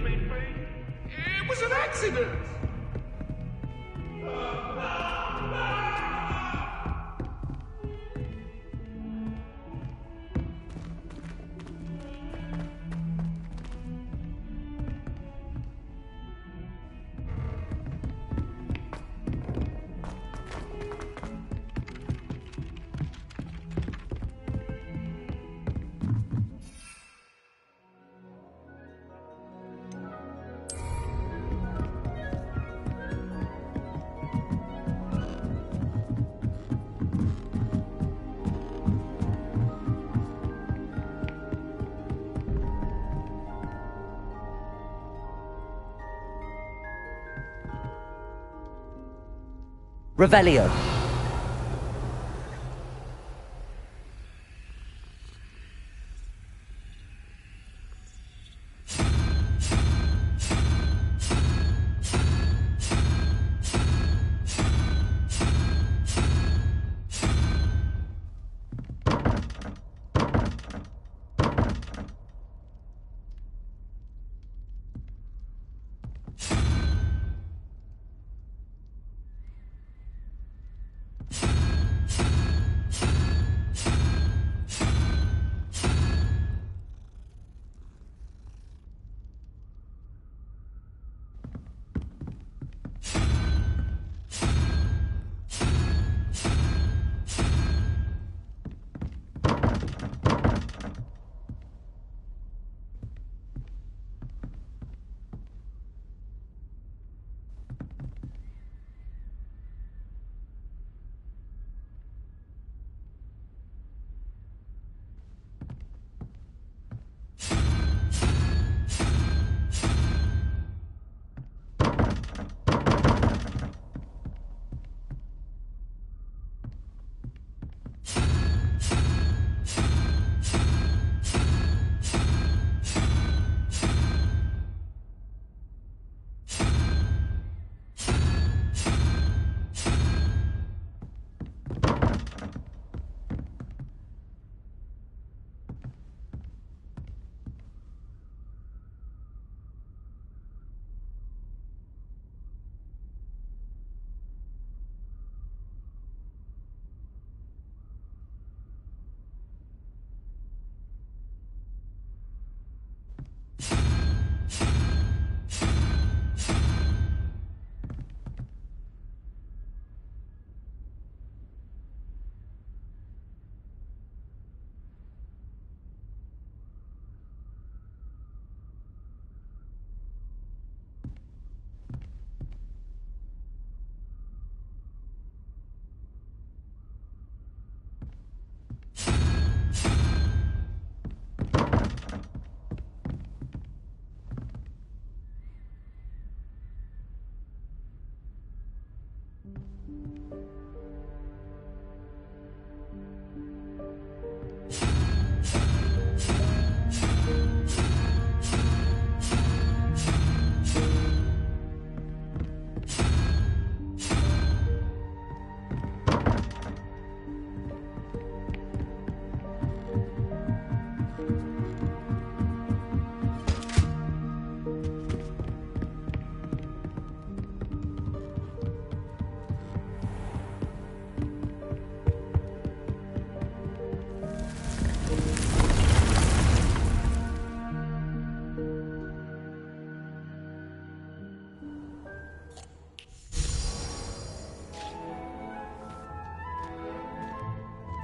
It was an accident. Revelio.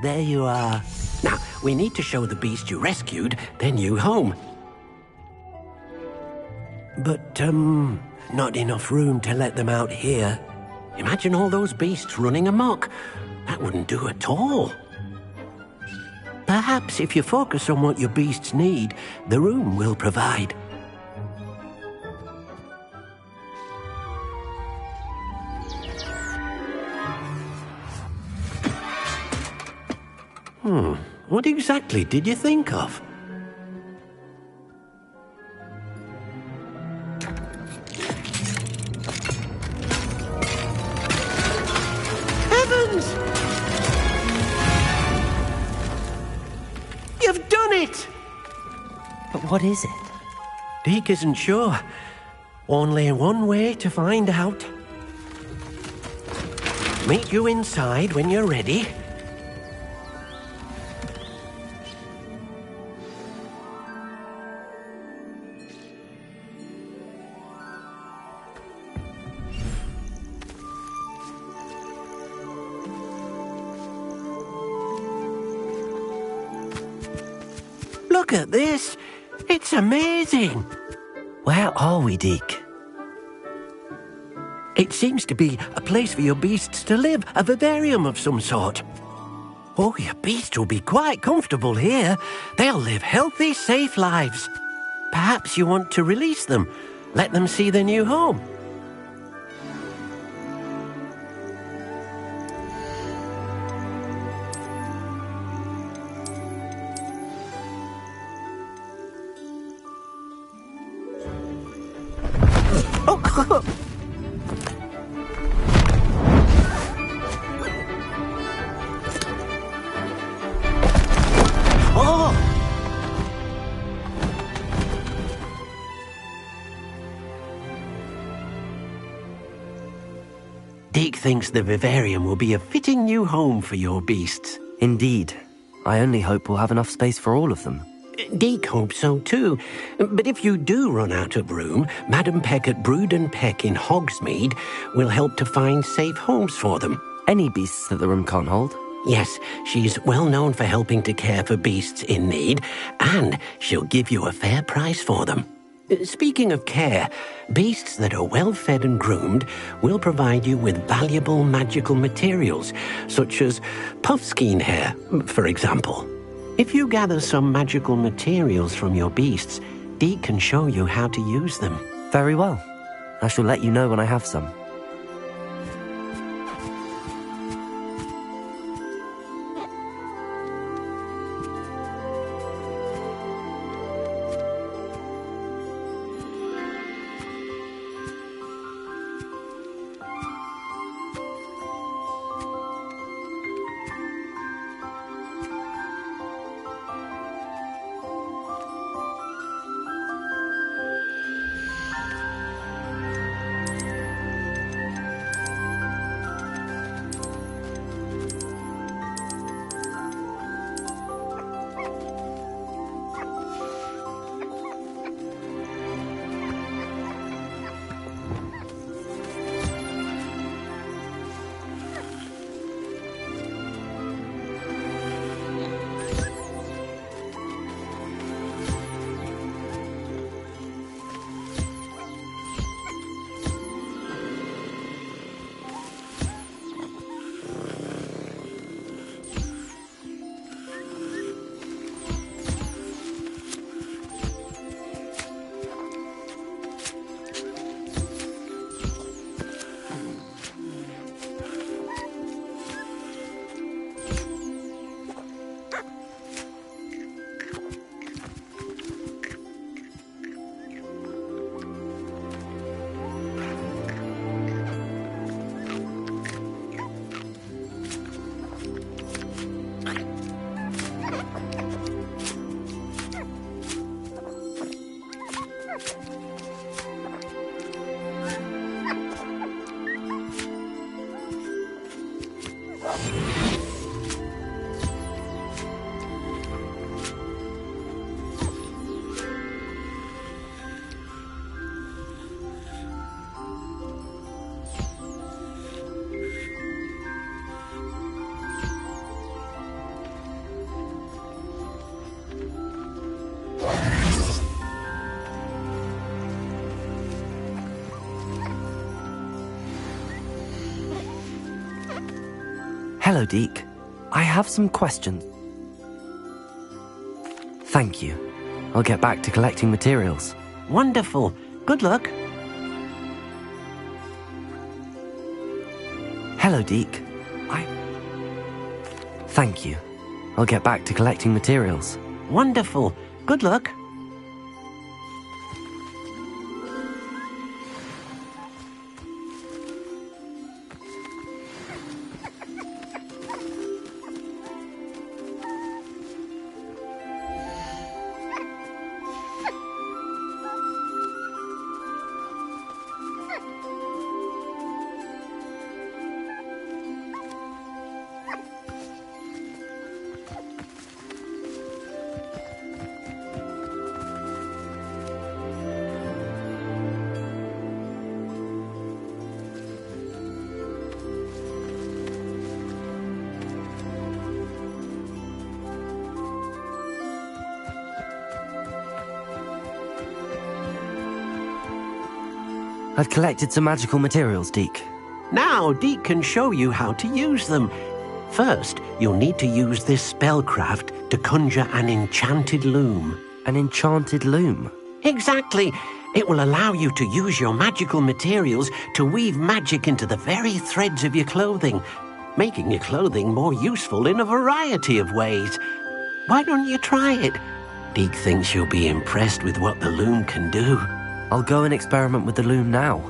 There you are. Now, we need to show the beast you rescued their new home. But, not enough room to let them out here. Imagine all those beasts running amok. That wouldn't do at all. Perhaps if you focus on what your beasts need, the room will provide. What exactly did you think of? Heavens! You've done it! But what is it? Deke isn't sure. Only one way to find out. Meet you inside when you're ready. Look at this. It's amazing. Where are we, Deke? It seems to be a place for your beasts to live, a vivarium of some sort. Oh, your beasts will be quite comfortable here. They'll live healthy, safe lives. Perhaps you want to release them, let them see their new home. Deke thinks the vivarium will be a fitting new home for your beasts. Indeed. I only hope we'll have enough space for all of them. Deke hopes so too. But if you do run out of room, Madam Peck at Brood and Peck in Hogsmeade will help to find safe homes for them. Any beasts that the room can't hold? Yes, she's well known for helping to care for beasts in need, and she'll give you a fair price for them. Speaking of care, beasts that are well fed and groomed will provide you with valuable magical materials, such as puffskein hair, for example. If you gather some magical materials from your beasts, Deke can show you how to use them. Very well. I shall let you know when I have some. Hello, Deke. I have some questions. Thank you. I'll get back to collecting materials. Wonderful. Good luck. Hello, Deke. Thank you. I'll get back to collecting materials. Wonderful. Good luck. I've collected some magical materials, Deke. Now, Deke can show you how to use them. First, you'll need to use this spellcraft to conjure an enchanted loom. An enchanted loom? Exactly. It will allow you to use your magical materials to weave magic into the very threads of your clothing, making your clothing more useful in a variety of ways. Why don't you try it? Deke thinks you'll be impressed with what the loom can do. I'll go and experiment with the loom now.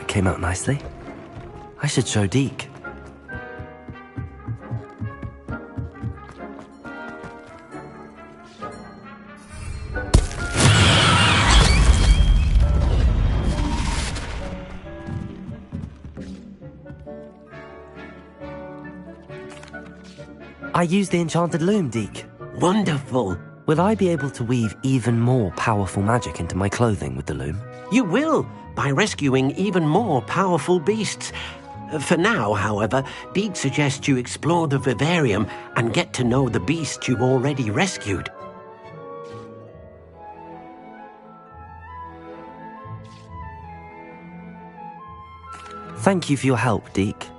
Came out nicely. I should show Deke. I used the enchanted loom, Deke. Wonderful. Will I be able to weave even more powerful magic into my clothing with the loom? You will, by rescuing even more powerful beasts. For now, however, Deke suggests you explore the vivarium and get to know the beasts you've already rescued. Thank you for your help, Deke.